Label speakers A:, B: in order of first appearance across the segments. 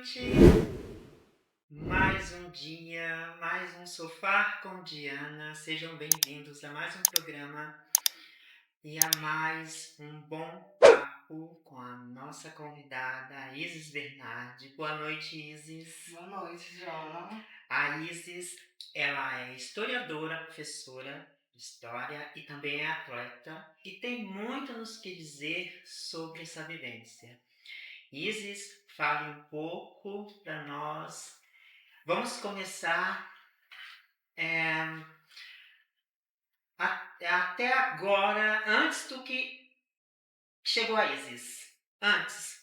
A: noite. Mais um dia, mais um Sofá com Diana. Sejam bem-vindos a mais um programa e a mais um bom papo com a nossa convidada, Isis Bernardi. Boa noite, Isis.
B: Boa noite, Joana.
A: A Isis, ela é historiadora, professora de história e também é atleta e tem muito a nos que dizer sobre essa vivência. Isis, fale um pouco para nós. Vamos começar até agora, antes do que chegou a Isis. Antes,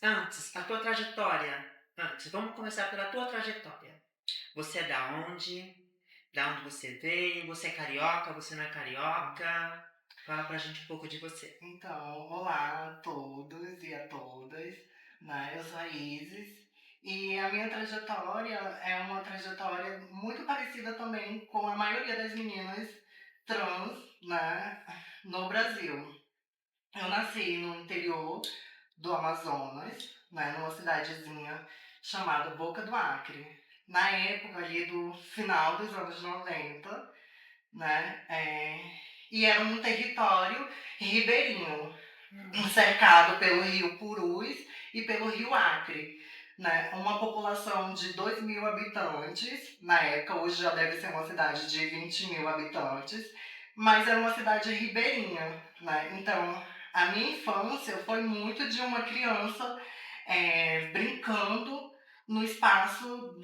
A: a tua trajetória. Antes, vamos começar pela tua trajetória. Você é da onde? Da onde você veio? Você é carioca? Você não é carioca? Fala pra gente um pouco de você.
B: Então, olá a todos e a todas, né? Eu sou a Isis e a minha trajetória é uma trajetória muito parecida também com a maioria das meninas trans, né, no Brasil. Eu nasci no interior do Amazonas, né, numa cidadezinha chamada Boca do Acre. Na época ali do final dos anos 90, né? E era um território ribeirinho, cercado pelo rio Purus e pelo rio Acre. Né? Uma população de 2.000 habitantes, na época, hoje já deve ser uma cidade de 20.000 habitantes, mas era uma cidade ribeirinha. Né? Então, a minha infância foi muito de uma criança brincando no espaço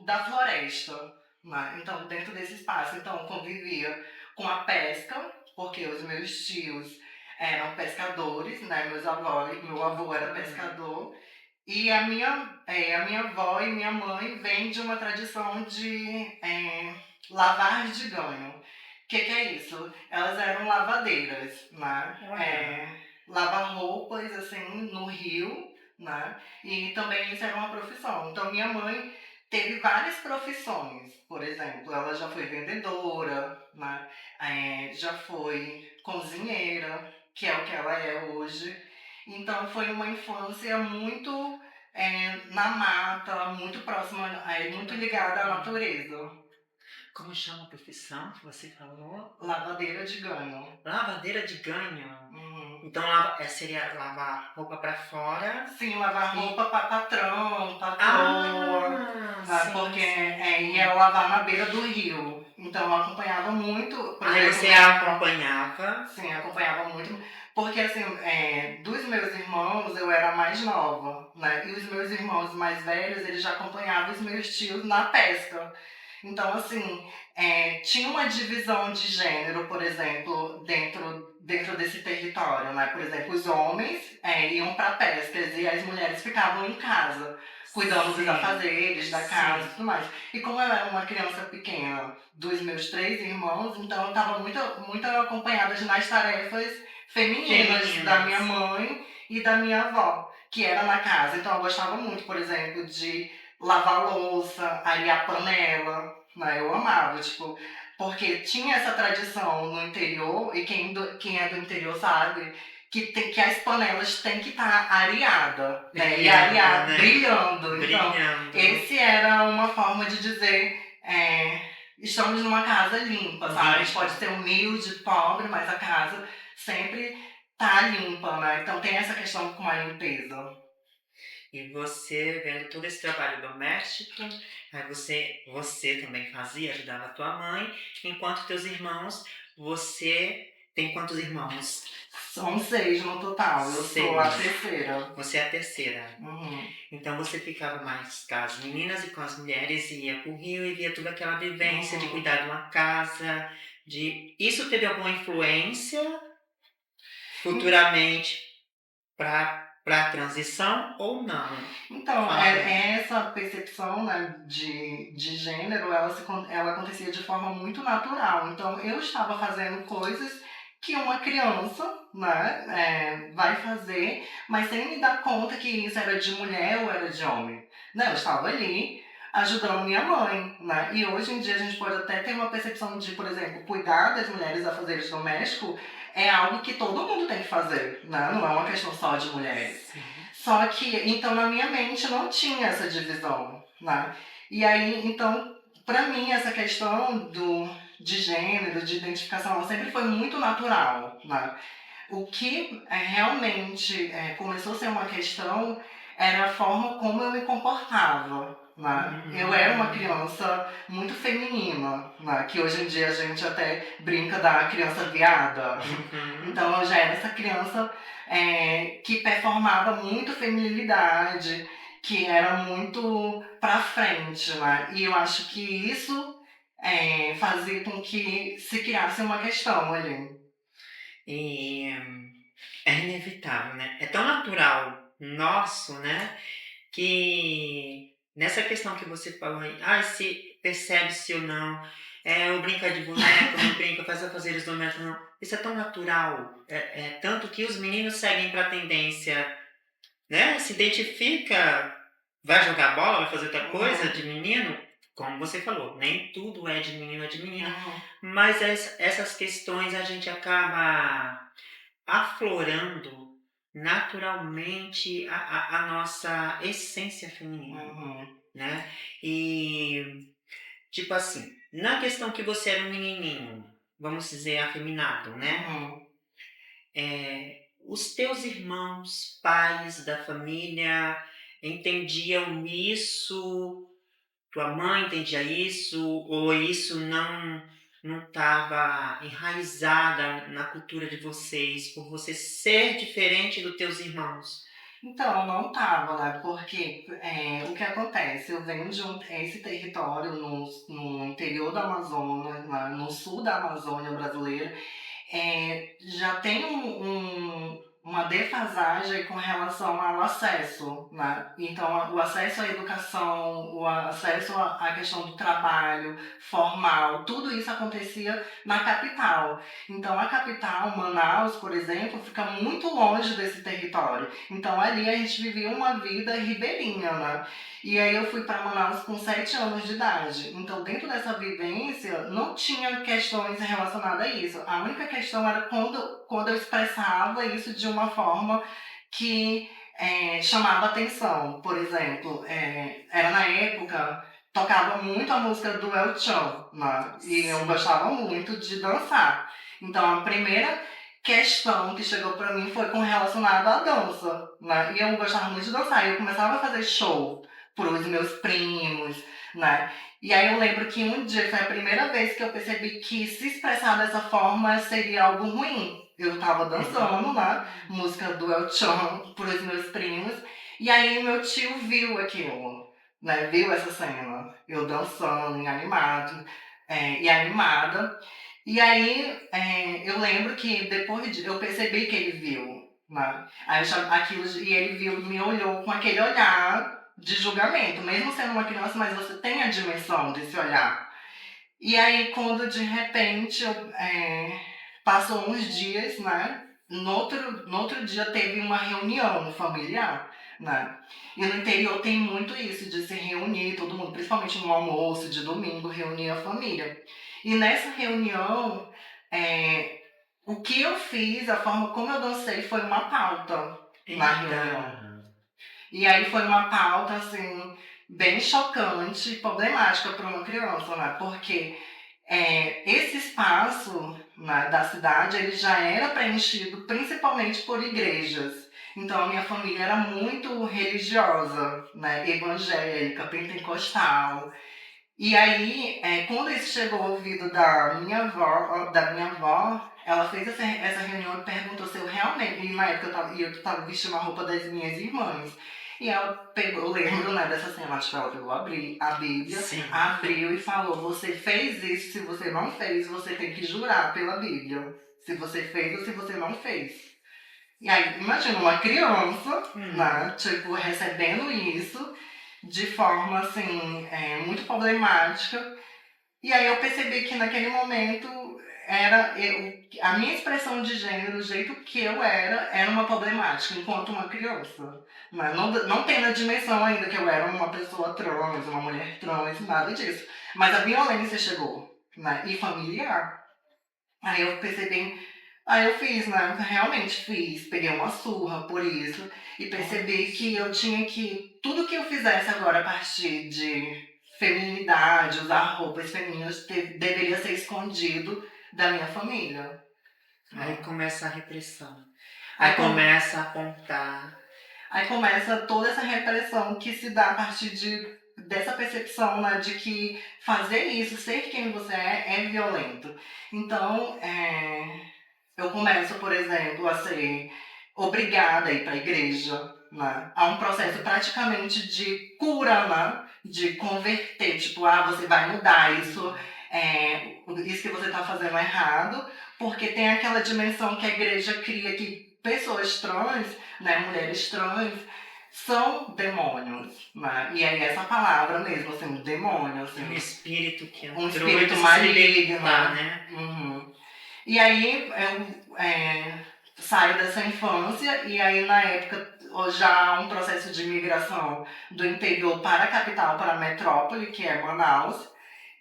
B: da floresta. Né? Então, dentro desse espaço, então, convivia com a pesca, porque os meus tios eram pescadores, né? Meu avô era pescador. E a minha avó e minha mãe vêm de uma tradição de lavar de ganho. O que é isso? Elas eram lavadeiras, né? Lavar roupas, assim, no rio, né? E também isso era uma profissão. Então, minha mãe teve várias profissões. Por exemplo, ela já foi vendedora, né? Já foi cozinheira, que é o que ela é hoje. Então foi uma infância muito na mata, muito próxima, muito ligada à natureza.
A: Como chama a profissão que você falou?
B: Lavadeira de ganho.
A: Lavadeira de ganho.
B: Uhum.
A: Então seria lavar roupa pra fora?
B: Sim, lavar
A: E-
B: roupa para patrão, patroa, né?
A: sim,
B: Porque
A: sim.
B: ia lavar na beira do rio. Então eu acompanhava muito, por
A: Aí
B: exemplo,
A: você acompanhava.
B: sim, acompanhava muito. Porque, assim, dos meus irmãos, eu era a mais nova, né? E os meus irmãos mais velhos, eles já acompanhavam os meus tios na pesca. Então, assim, tinha uma divisão de gênero, por exemplo, dentro desse território, né? Por exemplo, os homens iam para pescas e as mulheres ficavam em casa, cuidando dos afazeres, da casa e tudo mais. E como eu era uma criança pequena dos meus 3 irmãos, então eu estava muito, muito acompanhada nas tarefas femininas da minha mãe e da minha avó, que era na casa. Então eu gostava muito, por exemplo, de lavar louça, arear panela, né? Eu amava, tipo, porque tinha essa tradição no interior, e quem é do interior sabe, que as panelas têm que estar areadas, né? E arear,
A: né?
B: Brilhando. Então,
A: Brilhando.
B: esse era uma forma de dizer, estamos numa casa limpa, sabe? A gente pode ser humilde, pobre, mas a casa sempre tá limpa, né? Então tem essa questão com a limpeza.
A: E você, vendo todo esse trabalho doméstico, aí você também fazia, ajudava a tua mãe, enquanto teus irmãos, você tem quantos irmãos?
B: São 6 no total, eu sou a terceira.
A: Você é a terceira.
B: Uhum.
A: Então você ficava mais com as meninas e com as mulheres, e ia pro rio e via toda aquela vivência de cuidar de uma casa, Isso teve alguma influência futuramente para a transição ou não?
B: Então, essa percepção, né, de gênero, ela acontecia de forma muito natural. Então, eu estava fazendo coisas que uma criança, né, vai fazer, mas sem me dar conta que isso era de mulher ou era de homem. Né, eu estava ali ajudando minha mãe, né? E hoje em dia a gente pode até ter uma percepção de, por exemplo, cuidar das mulheres a afazeres domésticos é algo que todo mundo tem que fazer, né? Não é uma questão só de mulheres.
A: Sim.
B: Só que, então, na minha mente não tinha essa divisão, né? E aí, então, para mim, essa questão de gênero, de identificação, ela sempre foi muito natural, né? O que realmente começou a ser uma questão era a forma como eu me comportava. Né? Eu era uma criança muito feminina, né? Que hoje em dia a gente até brinca da criança viada. Então eu já era essa criança que performava muito feminilidade, que era muito pra frente. Né? E eu acho que isso fazia com que se criasse uma questão ali.
A: E é inevitável, né? É tão natural nosso, né? Que nessa questão que você falou aí, se percebe-se ou não, o brincar de boneco, não brinca, faz a fazer os domésticos, não. Isso é tão natural, tanto que os meninos seguem para a tendência, né? Se identifica, vai jogar bola, vai fazer outra coisa de menino, como você falou, nem tudo é de menino, é de menina, mas essas questões a gente acaba aflorando naturalmente a nossa essência feminina, né? E, tipo assim, na questão que você era um menininho, vamos dizer, afeminado, né? Os teus irmãos, pais da família, entendiam isso? Tua mãe entendia isso? Ou isso não estava enraizada na cultura de vocês, por você ser diferente dos teus irmãos?
B: Então, não estava, né? Porque o que acontece? Eu venho de esse território no interior da Amazônia, no sul da Amazônia brasileira, já tem uma defasagem com relação ao acesso, né? Então, o acesso à educação, o acesso à questão do trabalho formal, tudo isso acontecia na capital. Então, a capital, Manaus, por exemplo, fica muito longe desse território. Então, ali a gente vivia uma vida ribeirinha, né? E aí eu fui para Manaus com 7 anos de idade. Então, dentro dessa vivência, não tinha questões relacionadas a isso. A única questão era quando eu expressava isso de uma forma que chamava atenção. Por exemplo, era na época, tocava muito a música do El Chan, né? E eu gostava muito de dançar. Então, a primeira questão que chegou para mim foi com relacionado à dança, né? E eu gostava muito de dançar. E eu começava a fazer show para os meus primos, né? E aí eu lembro que um dia foi a primeira vez que eu percebi que se expressar dessa forma seria algo ruim. Eu tava dançando, né? Música do El Chan pros meus primos. E aí meu tio viu aquilo, né? Viu essa cena. Eu dançando, e animada. E aí eu lembro que eu percebi que ele viu, né? Aí e ele viu, me olhou com aquele olhar de julgamento, mesmo sendo uma criança, mas você tem a dimensão desse olhar. E aí, quando de repente passou uns dias, né? No outro dia teve uma reunião familiar, né? E no interior tem muito isso, de se reunir todo mundo, principalmente no almoço de domingo, reunir a família. E nessa reunião, o que eu fiz, a forma como eu dancei, foi uma pauta na reunião. E aí foi uma pauta, assim, bem chocante e problemática para uma criança, né? Porque esse espaço, né, da cidade, ele já era preenchido principalmente por igrejas. Então a minha família era muito religiosa, né? Evangélica, pentecostal. E aí, quando isso chegou ao ouvido da minha avó, ela fez essa reunião e perguntou se eu realmente. E na época eu estava vestindo a roupa das minhas irmãs. E ela pegou, eu lembro, né, dessa cena, tipo, ela pegou a Bíblia, abriu e falou: você fez isso, se você não fez, você tem que jurar pela Bíblia. Se você fez ou se você não fez. E aí, imagina uma criança, né, tipo, recebendo isso de forma, assim, muito problemática. E aí eu percebi que naquele momento a minha expressão de gênero, o jeito que eu era uma problemática enquanto uma criança. Né? Não tendo a dimensão ainda que eu era uma pessoa trans, uma mulher trans, nada disso. Mas a violência chegou, né? E familiar. Aí eu percebi Aí eu fiz, né? Realmente fiz. Peguei uma surra por isso e percebi que eu tinha que. Tudo que eu fizesse agora a partir de feminilidade, usar roupas femininas, deveria ser escondido da minha família.
A: Aí começa a repressão.
B: Aí,
A: Aí
B: com-
A: começa a apontar.
B: Aí começa toda essa repressão que se dá a partir dessa percepção, né, de que fazer isso, ser quem você é violento. Então, eu começo, por exemplo, a ser obrigada a ir para a igreja, né? Há um processo praticamente de cura, né? De converter, tipo, você vai mudar isso que você está fazendo é errado, porque tem aquela dimensão que a igreja cria que pessoas trans, né, mulheres trans, são demônios, né? E aí essa palavra mesmo, assim, um demônio, assim,
A: Um espírito que
B: um
A: entrou e
B: espírito
A: precisa se
B: maligno,
A: libertar, né?
B: Uhum. E aí eu saio dessa infância e aí na época já há um processo de migração do interior para a capital, para a metrópole, que é Manaus,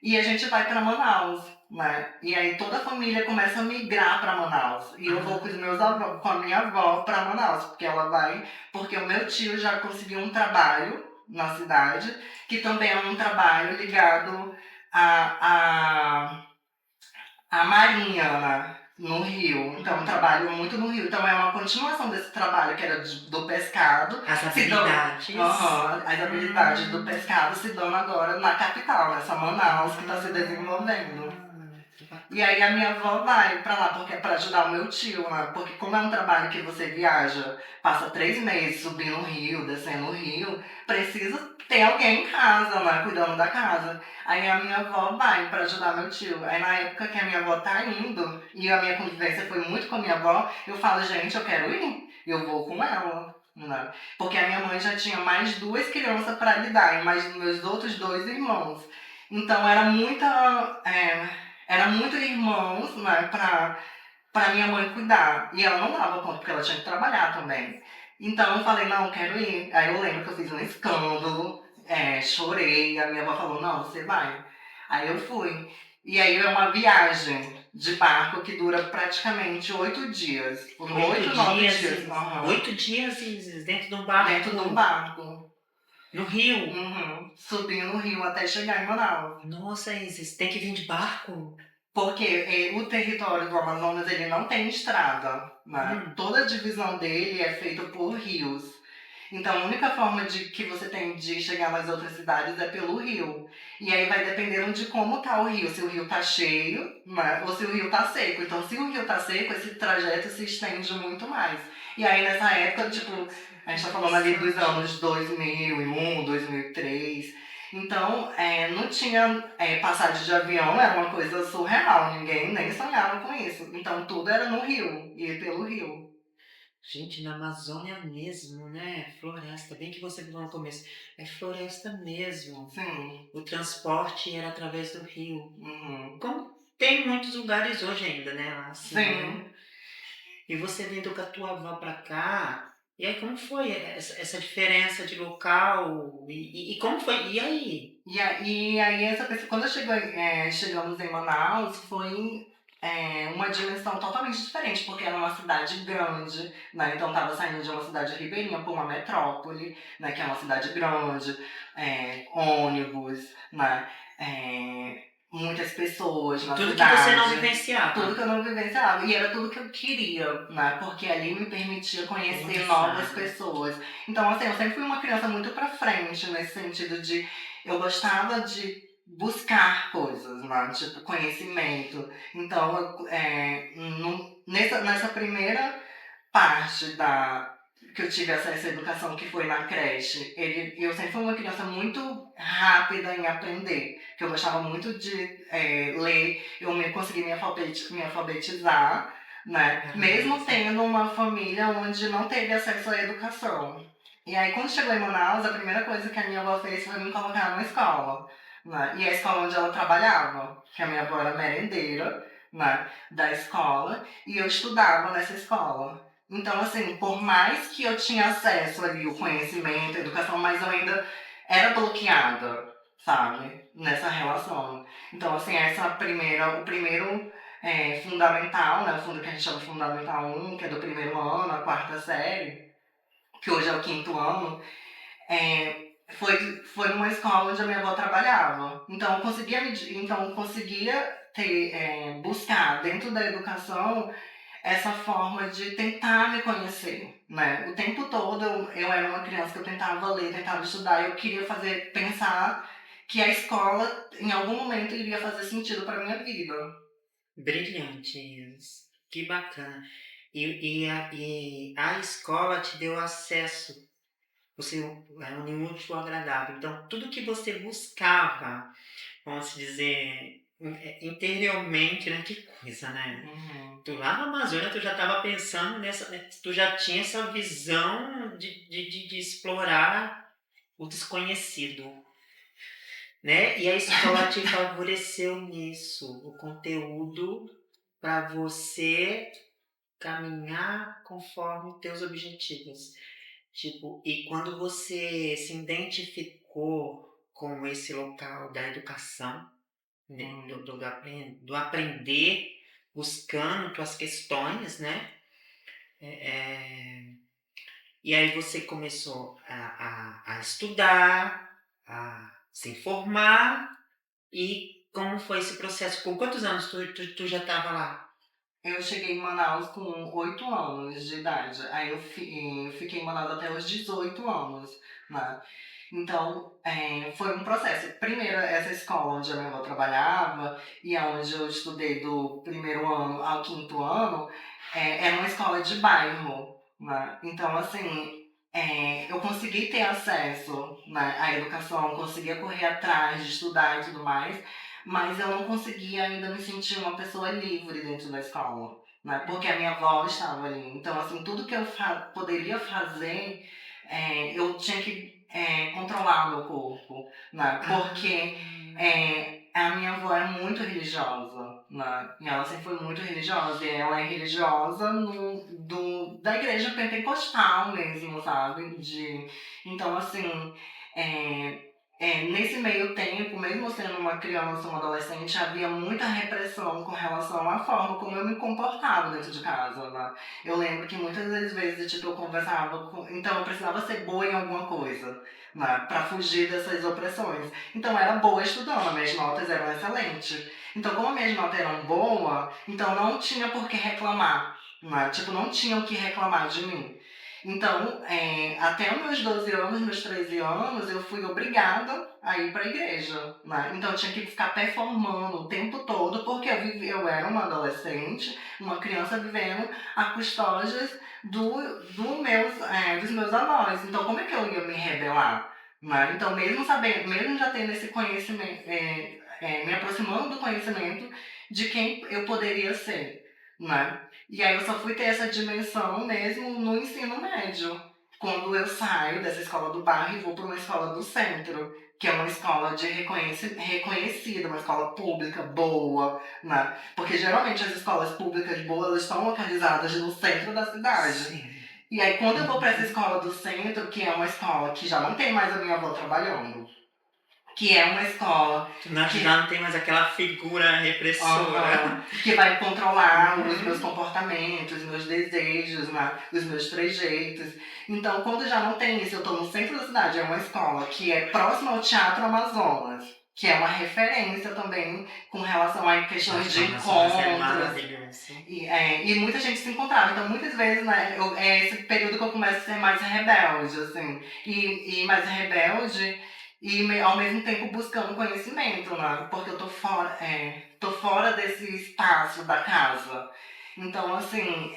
B: e a gente vai para Manaus, né? E aí toda a família começa a migrar para Manaus. E eu vou com os meus avós, com a minha avó para Manaus, porque o meu tio já conseguiu um trabalho na cidade, que também é um trabalho ligado a a Marinha, né, no Rio. Então, trabalho muito no Rio. Então, é uma continuação desse trabalho que era do pescado.
A: As habilidades.
B: As habilidades do pescado se dão agora na capital, nessa Manaus que está se desenvolvendo. E aí a minha avó vai pra lá porque é pra ajudar o meu tio, né? Porque como é um trabalho que você viaja, passa 3 meses subindo o rio, descendo o rio, precisa ter alguém em casa, né? Cuidando da casa. Aí a minha avó vai pra ajudar meu tio. Aí na época que a minha avó tá indo, e a minha convivência foi muito com a minha avó, eu falo, gente, eu quero ir. Eu vou com ela. Né? Porque a minha mãe já tinha mais 2 crianças pra lidar, e mais meus outros 2 irmãos. Então era muito irmãos, né, pra minha mãe cuidar. E ela não dava conta, porque ela tinha que trabalhar também. Então eu falei, não, eu quero ir. Aí eu lembro que eu fiz um escândalo, chorei. A minha avó falou, não, você vai. Aí eu fui. E aí é uma viagem de barco que dura praticamente 8 dias. Por 8, 9 dias. Uhum.
A: 8 dias dentro de um barco.
B: Dentro de um barco.
A: No rio?
B: Uhum. Subindo o rio até chegar em Manaus.
A: Nossa, Isis, tem que vir de barco?
B: Porque o território do Amazonas ele não tem estrada, né? Toda a divisão dele é feita por rios. Então a única forma de que você tem de chegar nas outras cidades é pelo rio. E aí vai dependendo de como tá o rio, se o rio tá cheio, né? Ou se o rio tá seco. Então se o rio tá seco, esse trajeto se estende muito mais. E aí nessa época, tipo, a gente tá falando ali dos anos 2001, 2003. Então, não tinha passagem de avião, era uma coisa surreal, ninguém nem sonhava com isso. Então, tudo era no rio, ir pelo rio.
A: Gente, na Amazônia mesmo, né? Floresta, bem que você falou no começo. É floresta mesmo.
B: Sim.
A: O transporte era através do rio.
B: Uhum.
A: Como tem muitos lugares hoje ainda, né? Assim,
B: Sim.
A: né? E você vindo com a tua avó pra cá, e aí como foi essa diferença de local? E como foi? E aí?
B: E aí essa pessoa, quando chegamos em Manaus, foi uma dimensão totalmente diferente, porque era uma cidade grande, né? Então estava saindo de uma cidade ribeirinha para uma metrópole, né? Que é uma cidade grande, ônibus, né? Muitas pessoas na
A: Tudo
B: cidade.
A: que você não vivenciava.
B: Tudo que eu não vivenciava. E era tudo que eu queria, né? Porque ali me permitia conhecer novas pessoas. Então, assim, eu sempre fui uma criança muito pra frente, nesse sentido de... Eu gostava de buscar coisas, né? Tipo, conhecimento. Então, nessa primeira parte que eu tive acesso à educação, que foi na creche, eu sempre fui uma criança muito rápida em aprender, que eu gostava muito de ler, consegui me alfabetizar, né? Mesmo tendo uma família onde não teve acesso à educação. E aí, quando chegou em Manaus, a primeira coisa que a minha avó fez foi me colocar numa escola, né? E a escola onde ela trabalhava, que a minha avó era merendeira, né, da escola, e eu estudava nessa escola. Então, assim, por mais que eu tinha acesso ali, o conhecimento, a educação, mas eu ainda era bloqueada, sabe? Nessa relação. Então, assim, o primeiro fundamental, né, o fundo que a gente chama de Fundamental 1, que é do primeiro ano, a quarta série, que hoje é o quinto ano, foi numa escola onde a minha avó trabalhava. Então eu conseguia buscar dentro da educação essa forma de tentar me conhecer, né? O tempo todo eu era uma criança que eu tentava ler, tentava estudar, eu queria pensar que a escola em algum momento iria fazer sentido para minha vida.
A: Brilhante isso. Que bacana. E a escola te deu acesso, você uniu o útil ao agradável. Então, tudo que você buscava, vamos dizer, interiormente, né? Que coisa, né?
B: Uhum.
A: Tu lá na Amazônia, tu já estava pensando nessa, né, tu já tinha essa visão de explorar o desconhecido, né? E a escola te favoreceu nisso, o conteúdo para você caminhar conforme teus objetivos. Tipo, e quando você se identificou com esse local da educação, né, do aprender, buscando tuas questões, né? E aí você começou a estudar, a se informar. E como foi esse processo? Com quantos anos tu já estava lá?
B: Eu cheguei em Manaus com 8 anos de idade. Aí eu fiquei em Manaus até os 18 anos, né? Então, foi um processo. Primeiro, essa escola onde a minha avó trabalhava e onde eu estudei do primeiro ano ao quinto ano, era uma escola de bairro, né? Então, assim, eu consegui ter acesso, né, à educação, conseguia correr atrás de estudar e tudo mais, mas eu não conseguia ainda me sentir uma pessoa livre dentro da escola, né? Porque a minha avó estava ali. Então, assim, tudo que eu poderia fazer, eu tinha que controlar o meu corpo, né? Porque a minha avó é muito religiosa, né? E ela sempre foi muito religiosa. E ela é religiosa da igreja pentecostal mesmo, sabe? Então, assim, nesse meio tempo, mesmo sendo uma criança, uma adolescente, havia muita repressão com relação à forma como eu me comportava dentro de casa, né? Eu lembro que muitas das vezes, tipo, eu conversava com... Então, eu precisava ser boa em alguma coisa, né? Pra fugir dessas opressões. Então, eu era boa estudando, minhas notas eram excelentes. Então, como minhas notas eram boas, então não tinha por que reclamar, né? Tipo, não tinham o que reclamar de mim. Então, até os meus 12 anos, meus 13 anos, eu fui obrigada a ir para a igreja, né? Então, eu tinha que ficar performando o tempo todo, porque eu era uma adolescente, uma criança vivendo a custódias dos meus avós. Então, como é que eu ia me rebelar? Né? Então, mesmo sabendo, mesmo já tendo esse conhecimento, me aproximando do conhecimento de quem eu poderia ser, né? E aí eu só fui ter essa dimensão mesmo no ensino médio, quando eu saio dessa escola do bairro e vou para uma escola do centro, que é uma escola de reconhecida, uma escola pública boa, né? Porque geralmente as escolas públicas boas estão localizadas no centro da cidade.
A: Sim.
B: E aí quando eu vou para essa escola do centro, que é uma escola que já não tem mais a minha avó trabalhando, que é uma escola
A: Já não tem mais aquela figura repressora.
B: que vai controlar os meus comportamentos, meus desejos, né, os meus trejeitos. Então, quando já não tem isso, eu estou no centro da cidade, é uma escola que é próxima ao Teatro Amazonas, que é uma referência também com relação a questões de encontros. E muita gente se encontrava. Então, muitas vezes, né, é esse período que eu começo a ser mais rebelde, assim. E mais rebelde e ao mesmo tempo buscando conhecimento, né? Porque eu tô fora desse espaço da casa. Então, assim,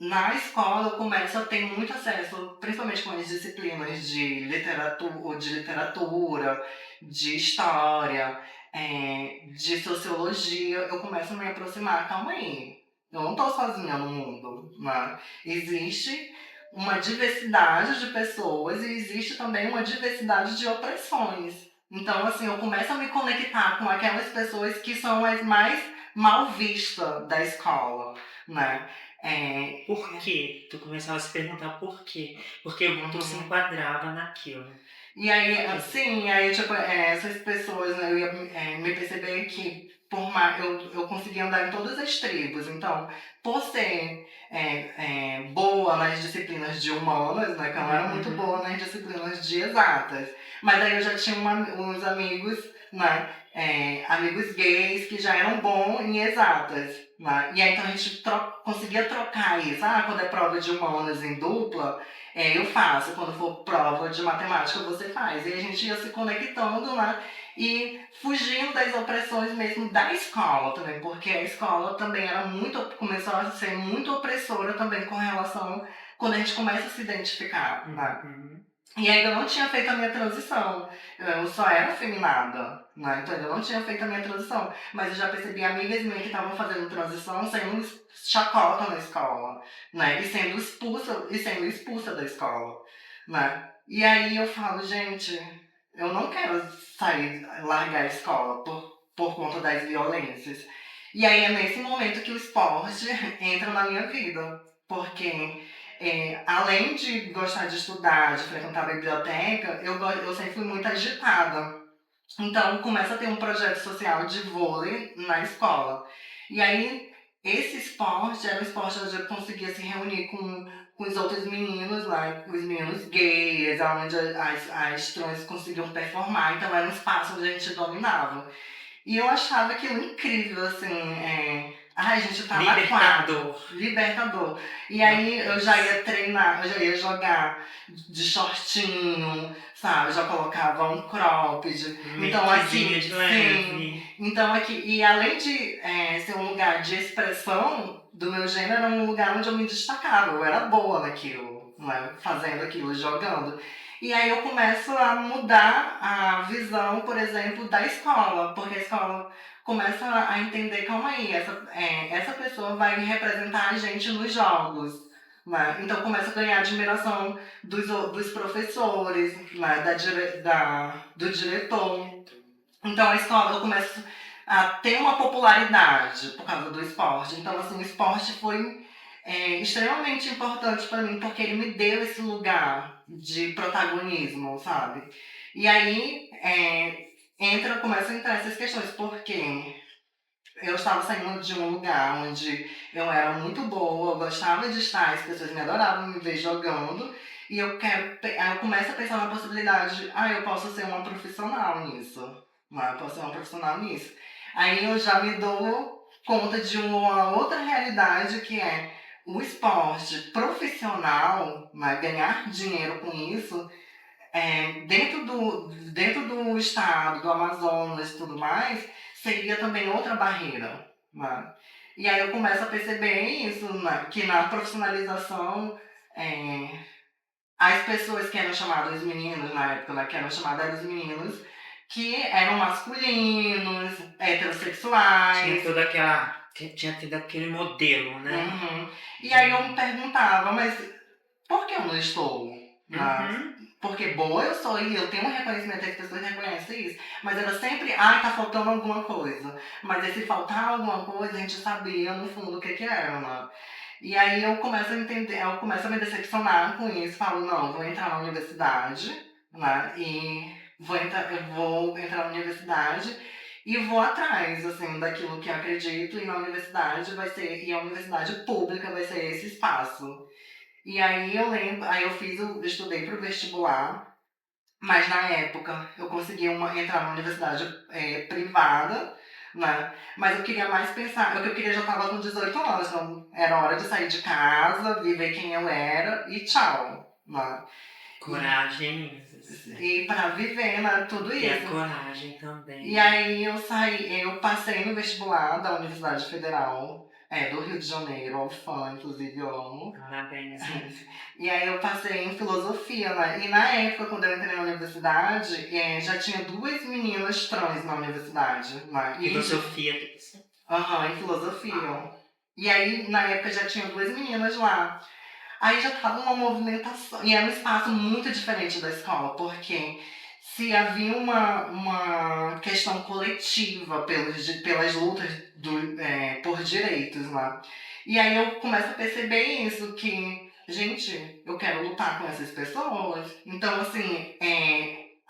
B: na escola eu começo a ter muito acesso, principalmente com as disciplinas de literatura, de história, de sociologia, eu começo a me aproximar, calma aí, eu não tô sozinha no mundo, né? Existe uma diversidade de pessoas e existe também uma diversidade de opressões. Então, assim, eu começo a me conectar com aquelas pessoas que são as mais mal vistas da escola, né?
A: Por quê? Tu começava a se perguntar por quê? Porque tu se enquadrava naquilo.
B: E aí, assim, aí, tipo, essas pessoas, né, eu ia me perceber que eu consegui andar em todas as tribos. Então, por ser boa nas disciplinas de humanas, né? Que eu não era muito boa nas disciplinas de exatas. Mas aí eu já tinha uns amigos, né? Amigos gays que já eram bons em exatas. Né? E aí então a gente conseguia trocar isso. Ah, quando é prova de humanas em dupla, eu faço. Quando for prova de matemática, você faz. E a gente ia se conectando, né? E fugindo das opressões mesmo da escola também, porque a escola também começou a ser muito opressora também com relação quando a gente começa a se identificar, né? E ainda não tinha feito a minha transição, eu só era feminada, né? Então ainda não tinha feito a minha transição, mas eu já percebi amigas minhas que estavam fazendo transição sendo chacota na escola, né? E sendo expulsa da escola, né? E aí eu falo, gente, eu não quero largar a escola por conta das violências. E aí é nesse momento que o esporte entra na minha vida. Porque além de gostar de estudar, de frequentar a biblioteca, eu sempre fui muito agitada. Então começa a ter um projeto social de vôlei na escola. E aí esse esporte era um esporte onde eu conseguia se reunir com os outros meninos lá, os meninos gays, onde as trans conseguiam performar. Então era um espaço onde a gente dominava. E eu achava aquilo incrível, assim. Ai, a gente tá na quadra. Libertador. E aí eu já ia treinar, eu já ia jogar de shortinho, sabe? Já colocava um cropped. Então aqui,
A: de leve.
B: Então aqui, e além de ser um lugar de expressão do meu gênero, era um lugar onde eu me destacava. Eu era boa naquilo, né? Fazendo aquilo, jogando. E aí eu começo a mudar a visão, por exemplo, da escola, porque a escola começa a entender, calma aí, essa pessoa vai representar a gente nos jogos. Né? Então começa a ganhar admiração dos professores, né? Do diretor. Então a escola, eu começo a ter uma popularidade por causa do esporte. Então assim, o esporte foi extremamente importante para mim, porque ele me deu esse lugar de protagonismo, sabe? E aí começam a entrar essas questões, porque eu estava saindo de um lugar onde eu era muito boa, eu gostava de estar, as pessoas me adoravam me ver jogando, e aí eu começo a pensar na possibilidade, eu posso ser uma profissional nisso, eu posso ser uma profissional nisso. Aí eu já me dou conta de uma outra realidade que é o esporte profissional, ganhar dinheiro com isso, dentro do estado, do Amazonas e tudo mais, seria também outra barreira. Né? E aí eu começo a perceber isso, né? Que na profissionalização, as pessoas que eram chamadas os meninos, na época, né, que eram chamadas os meninos, que eram masculinos, heterossexuais.
A: Tinha tido aquele modelo, né?
B: E aí eu me perguntava, mas por que eu não estou? Porque boa eu sou e eu tenho um reconhecimento, as pessoas reconhecem isso, mas era sempre, tá faltando alguma coisa. Mas esse faltar alguma coisa, a gente sabia no fundo o que era, né? E aí eu começo a entender, eu começo a me decepcionar com isso, falo, não, vou entrar na universidade, né? E eu vou entrar na universidade e vou atrás, assim, daquilo que eu acredito, e na universidade e a universidade pública vai ser esse espaço. E aí eu lembro, eu estudei pro vestibular, mas na época eu consegui entrar na universidade privada, né? Mas eu queria mais pensar, eu queria já estava com 18 anos, então era hora de sair de casa, viver quem eu era e tchau, né?
A: Coragem.
B: E para viver, né, tudo isso.
A: E a coragem também.
B: E aí eu passei no vestibular da Universidade Federal do Rio de Janeiro, UFAM, inclusive eu amo.
A: Parabéns.
B: E aí eu passei em filosofia, né? E na época, quando eu entrei na universidade, já tinha 2 meninas trans na universidade. Né?
A: Filosofia.
B: Em filosofia. E aí, na época, já tinha 2 meninas lá. Aí já tava uma movimentação. E era um espaço muito diferente da escola, porque se havia uma questão coletiva pelas lutas por direitos, né? E aí eu começo a perceber isso, que, gente, eu quero lutar com essas pessoas. Então, assim,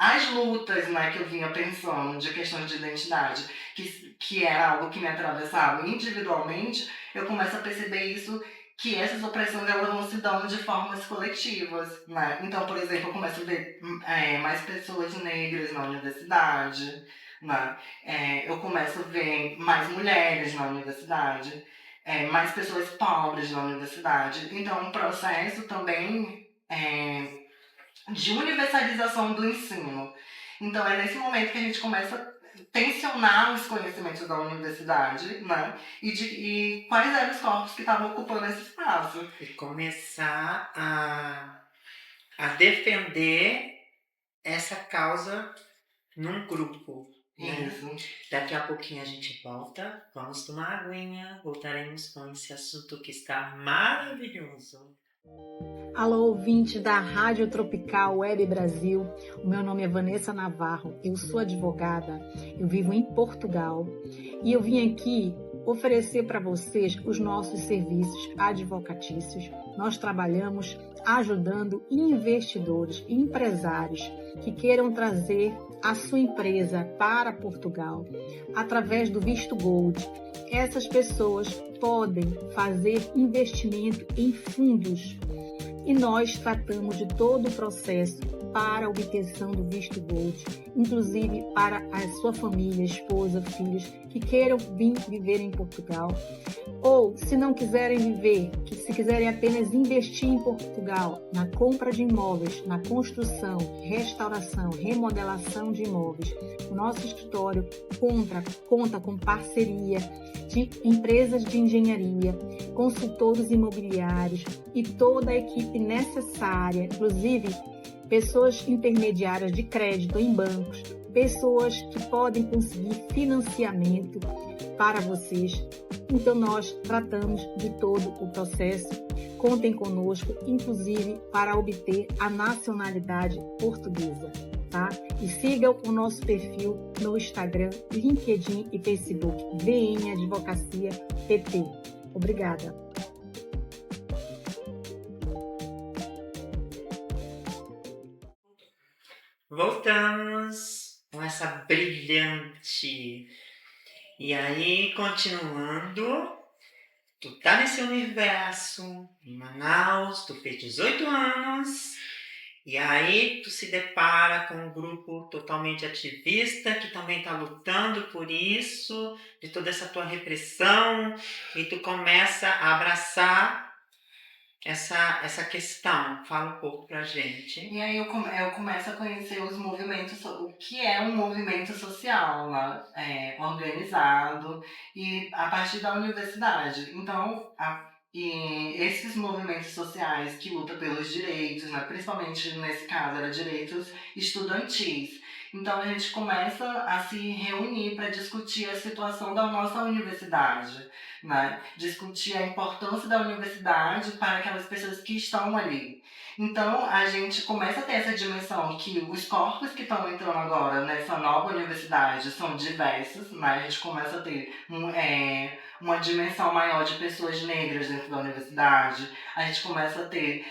B: as lutas, né, que eu vinha pensando de questões de identidade, que era algo que me atravessava individualmente, eu começo a perceber isso, que essas opressões elas vão se dando de formas coletivas, né? Então, por exemplo, eu começo a ver mais pessoas negras na universidade, né? Eu começo a ver mais mulheres na universidade, mais pessoas pobres na universidade. Então, um processo também de universalização do ensino. Então, é nesse momento que a gente começa a tensionar os conhecimentos da universidade, né? E quais eram os corpos que estavam ocupando esse espaço.
A: E começar a defender essa causa num grupo. Né?
B: Isso.
A: Daqui a pouquinho a gente volta, vamos tomar aguinha, voltaremos com esse assunto que está maravilhoso.
C: Alô, ouvintes da Rádio Tropical Web Brasil. O meu nome é Vanessa Navarro, eu sou advogada, eu vivo em Portugal e eu vim aqui oferecer para vocês os nossos serviços advocatícios. Nós trabalhamos ajudando investidores e empresários que queiram trazer a sua empresa para Portugal através do visto Gold. Essas pessoas podem fazer investimento em fundos e nós tratamos de todo o processo para a obtenção do visto Gold, inclusive para a sua família, esposa, filhos que queiram vir viver em Portugal, ou se não quiserem viver, que se quiserem apenas investir em Portugal, na compra de imóveis, na construção, restauração, remodelação de imóveis. O nosso escritório conta com parceria de empresas de engenharia, consultores imobiliários e toda a equipe necessária, inclusive pessoas intermediárias de crédito em bancos, pessoas que podem conseguir financiamento para vocês. Então nós tratamos de todo o processo. Contem conosco, inclusive para obter a nacionalidade portuguesa, tá? E sigam o nosso perfil no Instagram, LinkedIn e Facebook, VM Advocacia PT. Obrigada.
A: Voltamos com essa brilhante. E aí, continuando, tu tá nesse universo, em Manaus, tu fez 18 anos, e aí tu se depara com um grupo totalmente ativista, que também tá lutando por isso, de toda essa tua repressão, e tu começa a abraçar essa questão. Fala um pouco pra gente.
B: E aí eu começo a conhecer os movimentos, o que é um movimento social, né? Organizado, e a partir da universidade. Então, e esses movimentos sociais que lutam pelos direitos, né? Principalmente nesse caso, eram direitos estudantis. Então a gente começa a se reunir para discutir a situação da nossa universidade, né? Discutir a importância da universidade para aquelas pessoas que estão ali. Então a gente começa a ter essa dimensão que os corpos que estão entrando agora nessa nova universidade são diversos, né? A gente começa a ter uma dimensão maior de pessoas negras dentro da universidade, a gente começa a ter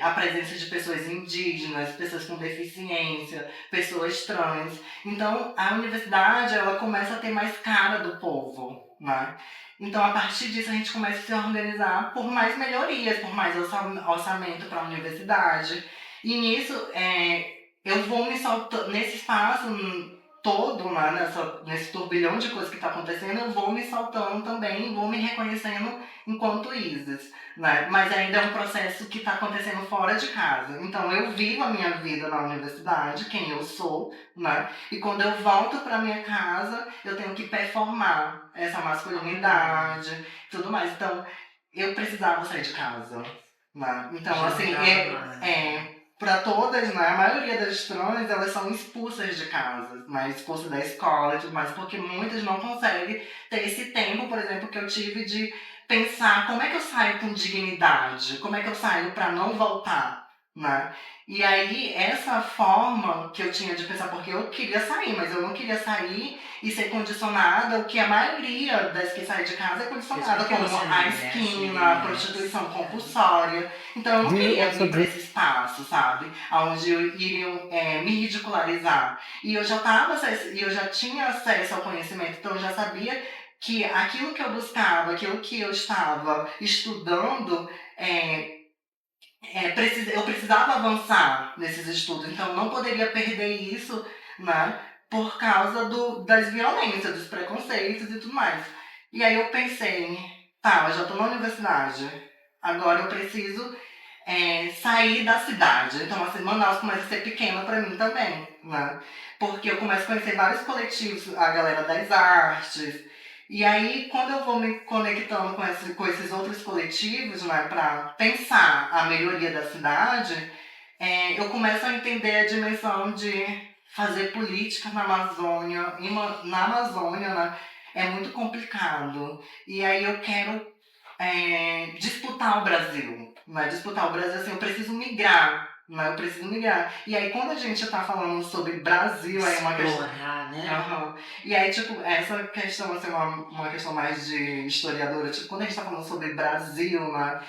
B: a presença de pessoas indígenas, pessoas com deficiência, pessoas trans. Então a universidade ela começa a ter mais cara do povo, né? Então a partir disso a gente começa a se organizar por mais melhorias, por mais orçamento para a universidade. E nisso eu vou me soltando nesse espaço todo, né, nesse turbilhão de coisas que está acontecendo, eu vou me soltando também, vou me reconhecendo enquanto Isis, né? Mas ainda é um processo que está acontecendo fora de casa. Então eu vivo a minha vida na universidade, quem eu sou, né? E quando eu volto para minha casa, eu tenho que performar essa masculinidade, tudo mais. Então eu precisava sair de casa, né? Então assim, para todas, né, a maioria das trans, elas são expulsas de casa, né, expulsas da escola e tudo mais, porque muitas não conseguem ter esse tempo, por exemplo, que eu tive de pensar como é que eu saio com dignidade, como é que eu saio para não voltar, né? E aí, essa forma que eu tinha de pensar, porque eu queria sair, mas eu não queria sair e ser condicionada, o que a maioria das que saem de casa é condicionada,
A: Porque
B: como
A: você não
B: a
A: merece,
B: esquina,
A: ninguém
B: a
A: merece.
B: prostituição compulsória. Então eu não
D: Do you
B: queria
D: also
B: vir para
D: drink?
B: esse espaço, sabe? Onde iriam me ridicularizar. E eu já tinha acesso ao conhecimento, então eu já sabia que aquilo que eu buscava, aquilo que eu estava estudando, eu precisava avançar nesses estudos, então eu não poderia perder isso, né, por causa das violências, dos preconceitos e tudo mais. E aí eu pensei, tá, eu já estou na universidade, agora eu preciso sair da cidade. Então, assim, Manaus começa a ser pequena para mim também, né? Porque eu começo a conhecer vários coletivos, a galera das artes. E aí, quando eu vou me conectando com esses outros coletivos, né, para pensar a melhoria da cidade, eu começo a entender a dimensão de fazer política na Amazônia. Na Amazônia, né, é muito complicado. E aí eu quero disputar o Brasil. Né? Disputar o Brasil, assim, eu preciso migrar. Né? Eu preciso migrar. E aí, quando a gente tá falando sobre Brasil, aí é uma questão.
A: Explorar, né?
B: Uhum. E aí, tipo, essa questão, assim, uma questão mais de historiadora, tipo, quando a gente tá falando sobre Brasil, né?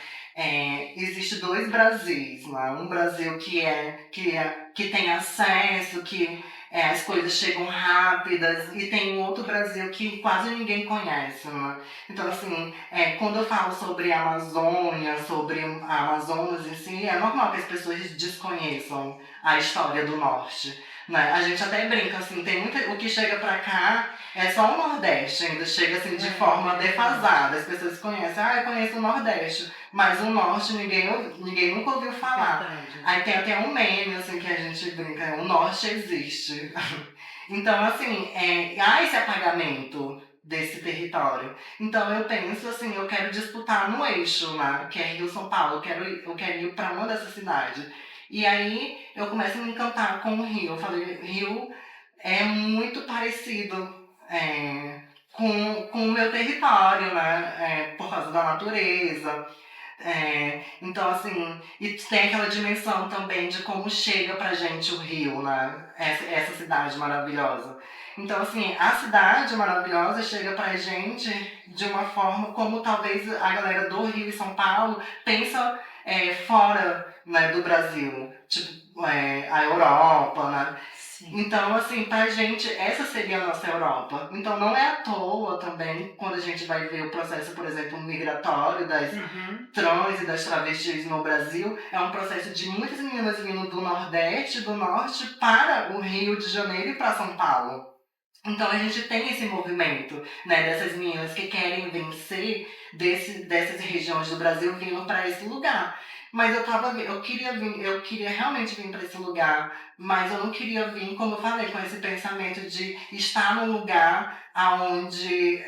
B: Existe dois Brasis, né? Um Brasil que tem acesso, que as coisas chegam rápidas, e tem um outro Brasil que quase ninguém conhece, né? Então, assim, quando eu falo sobre a Amazônia, sobre a Amazonas em si, é normal que as pessoas desconheçam a história do Norte. Né? A gente até brinca, assim, o que chega pra cá é só o Nordeste, ainda chega assim de forma defasada. As pessoas conhecem, eu conheço o Nordeste, mas o Norte ninguém nunca ouviu falar.
A: Verdade.
B: Aí tem até um meme, assim, que a gente brinca, o Norte existe. Então, assim, há esse apagamento desse território. Então eu penso assim, eu quero disputar no eixo, né? Que é Rio-São Paulo, eu quero ir para uma dessas cidades. E aí eu começo a me encantar com o Rio. Eu falei, Rio é muito parecido com o meu território, né? Por causa da natureza. Então, assim, e tem aquela dimensão também de como chega pra gente o Rio, né? Essa cidade maravilhosa. Então, assim, a cidade maravilhosa chega pra gente de uma forma como talvez a galera do Rio e São Paulo pensa fora, né, do Brasil. Tipo, a Europa, né?
A: Sim.
B: Então, assim, pra gente, essa seria a nossa Europa. Então, não é à toa também, quando a gente vai ver o processo, por exemplo, migratório das trans e das travestis no Brasil, é um processo de muitas meninas vindo do Nordeste, do Norte, para o Rio de Janeiro e para São Paulo. Então a gente tem esse movimento, né, dessas meninas que querem vencer dessas regiões do Brasil vindo para esse lugar. Mas eu queria realmente vir para esse lugar, mas eu não queria vir, como eu falei, com esse pensamento de estar num lugar aonde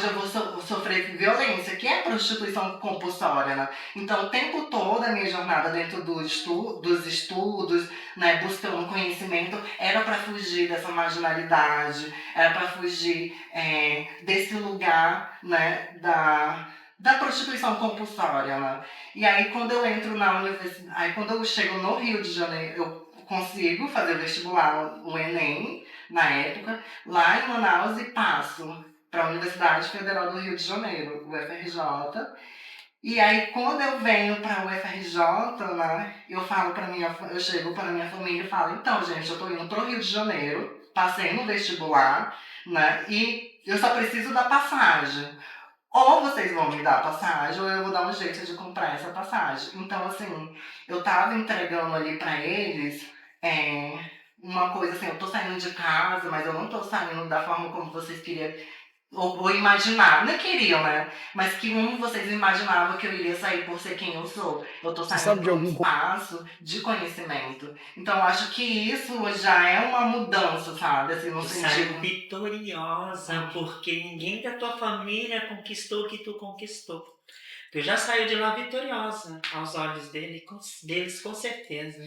B: eu vou sofrer violência, que é a prostituição compulsória, né? Então o tempo todo a minha jornada dentro dos estudos, né, buscando conhecimento, era para fugir dessa marginalidade, era para fugir desse lugar, né, da prostituição compulsória, né? E aí quando eu entro na universidade, aí quando eu chego no Rio de Janeiro, eu consigo fazer o vestibular, o Enem, na época, lá em Manaus, e passo para a Universidade Federal do Rio de Janeiro, o UFRJ. E aí, quando eu venho para o UFRJ, né, eu chego para minha família e falo, então, gente, eu tô indo pro Rio de Janeiro, passei no vestibular, né, e eu só preciso da passagem. Ou vocês vão me dar a passagem, ou eu vou dar um jeito de comprar essa passagem. Então, assim, eu tava entregando ali para eles uma coisa assim, eu tô saindo de casa, mas eu não tô saindo da forma como vocês queriam ou imaginar, não queriam, né? Mas que vocês imaginavam que eu iria sair por ser quem eu sou. Eu tô
D: Você
B: saindo
D: sabe de
B: para um
D: algum
B: espaço de conhecimento. Então eu acho que isso já é uma mudança, sabe? Assim, no
A: Tu
B: sentido.
A: saiu vitoriosa, porque ninguém da tua família conquistou o que tu conquistou. Tu já saiu de lá vitoriosa, aos olhos deles, com certeza.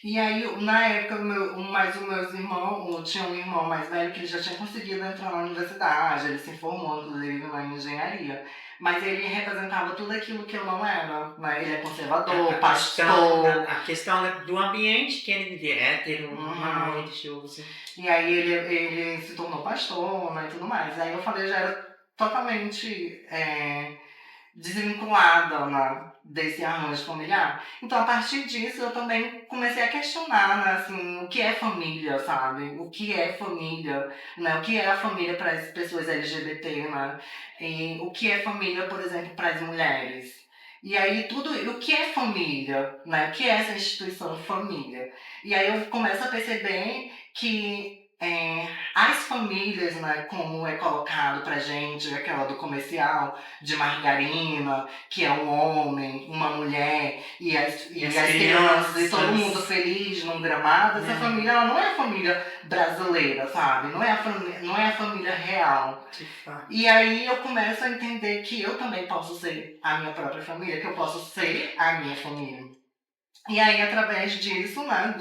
B: E aí, na época, os meus irmãos, tinha um irmão mais velho que ele já tinha conseguido entrar na universidade, ele se formou, inclusive, na engenharia. Mas ele representava tudo aquilo que eu não era, né? Ele é conservador, pastor.
A: A questão do ambiente que ele vivia, hétero, normal,
B: Uhum.
A: religioso.
B: E aí ele se tornou pastor, né, e tudo mais. Aí eu falei, já era totalmente desvinculada, né, desse arranjo familiar. Então, a partir disso, eu também comecei a questionar, né, assim, o que é família, sabe? O que é família, né? O que é a família para as pessoas LGBT, né? E o que é família, por exemplo, para as mulheres. E aí, o que é família, né? O que é essa instituição família? E aí eu começo a perceber que as famílias, né, como é colocado pra gente, aquela do comercial, de margarina, que é um homem, uma mulher e as crianças e todo mundo feliz num gramado, essa família ela não é a família brasileira, sabe? Não é a família real. E aí eu começo a entender que eu também posso ser a minha própria família, que eu posso ser a minha família. E aí, através disso, né,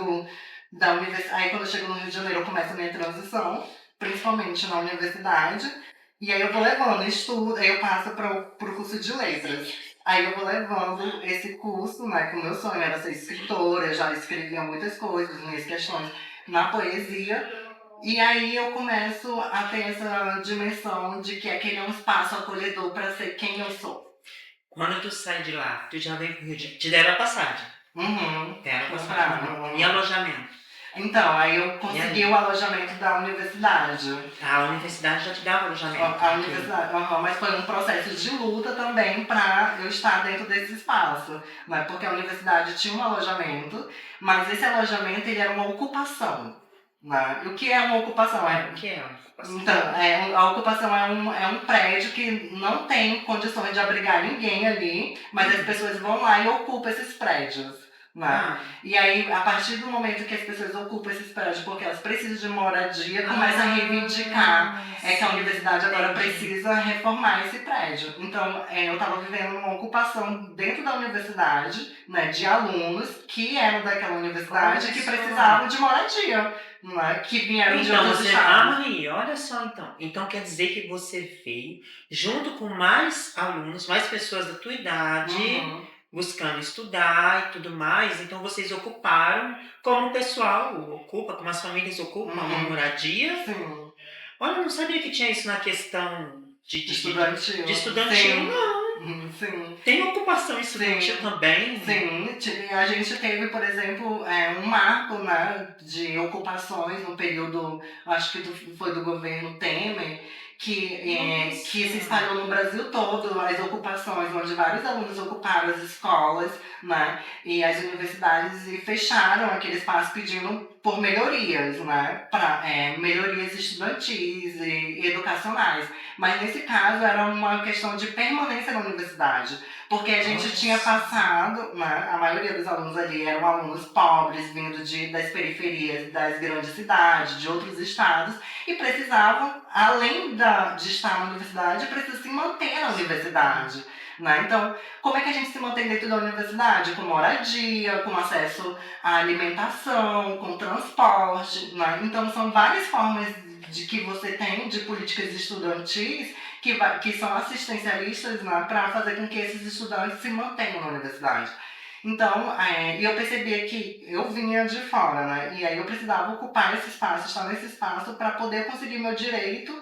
B: da universidade, aí quando eu chego no Rio de Janeiro, eu começo a minha transição, principalmente na universidade, e aí eu vou levando estudo, aí eu passo para o curso de letras. Aí eu vou levando esse curso, né, que o meu sonho era ser escritora, eu já escrevia muitas coisas, minhas questões na poesia, e aí eu começo a ter essa dimensão de que aquele é um espaço acolhedor para ser quem eu sou.
A: Quando tu sai de lá, tu já vem pro Rio de Janeiro, te deram a passagem. Deram a passagem. E alojamento?
B: Então, aí eu consegui o alojamento da universidade.
A: A universidade já te dava alojamento?
B: A universidade, mas foi um processo de luta também para eu estar dentro desse espaço, né? Porque a universidade tinha um alojamento, mas esse alojamento ele era uma ocupação. Né? E o que é uma ocupação?
A: O que é uma ocupação?
B: Então, a ocupação é um prédio que não tem condições de abrigar ninguém ali, mas as pessoas vão lá e ocupam esses prédios. Né? E aí, a partir do momento que as pessoas ocupam esses prédios porque elas precisam de moradia, começam a reivindicar que a universidade agora precisa reformar esse prédio. Então, eu estava vivendo uma ocupação dentro da universidade, né, de alunos que eram daquela universidade e que precisavam de moradia, né, que vieram de outros estados.
A: Maria, olha só então. Então quer dizer que você veio junto com mais alunos, mais pessoas da tua idade, buscando estudar e tudo mais, então vocês ocuparam, como o pessoal ocupa, como as famílias ocupam uma moradia.
B: Sim.
A: Olha, eu não sabia que tinha isso na questão de
B: estudantil.
A: De estudantil,
B: Sim.
A: não.
B: Sim.
A: Tem ocupação estudantil também?
B: Sim, a gente teve, por exemplo, um marco, né, de ocupações no período, acho que foi do governo Temer, que se espalhou no Brasil todo, as ocupações, onde vários alunos ocuparam as escolas, né, e as universidades e fecharam aquele espaço pedindo por melhorias, né, melhorias estudantis e educacionais. Mas nesse caso era uma questão de permanência na universidade, porque a gente tinha passado, né, a maioria dos alunos ali eram alunos pobres, vindo das periferias das grandes cidades, de outros estados, e precisavam, além de estar na universidade, precisam se manter na universidade. Né? Então, como é que a gente se mantém dentro da universidade? Com moradia, com acesso à alimentação, com transporte. Né? Então, são várias formas de que você tem de políticas estudantis que são assistencialistas, né, para fazer com que esses estudantes se mantenham na universidade. Então, eu percebia que eu vinha de fora, né, e aí eu precisava ocupar esse espaço, estar nesse espaço para poder conseguir meu direito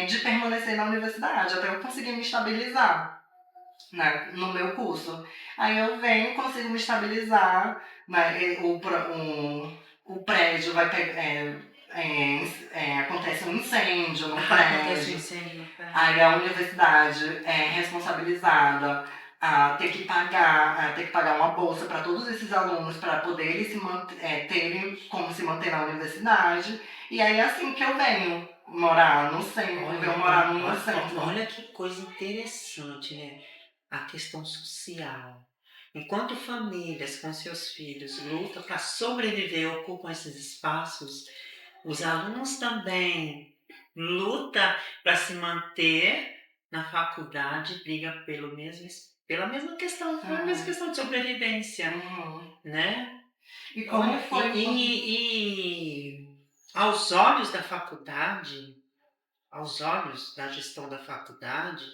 B: de permanecer na universidade, até eu conseguir me estabilizar, né, no meu curso. Aí eu venho, consigo me estabilizar, né, o prédio vai pegar... acontece um incêndio no prédio. Aí a universidade é responsabilizada a ter que pagar uma bolsa para todos esses alunos para poderem terem como se manter na universidade. E aí é assim que eu venho morar no centro, morar no centro.
A: Olha que coisa interessante, né? A questão social. Enquanto famílias com seus filhos lutam para sobreviver e ocupam esses espaços, os alunos também lutam para se manter na faculdade, briga pela mesma questão, pela mesma questão de sobrevivência, né?
B: E como foi...
A: E aos olhos da faculdade, aos olhos da gestão da faculdade,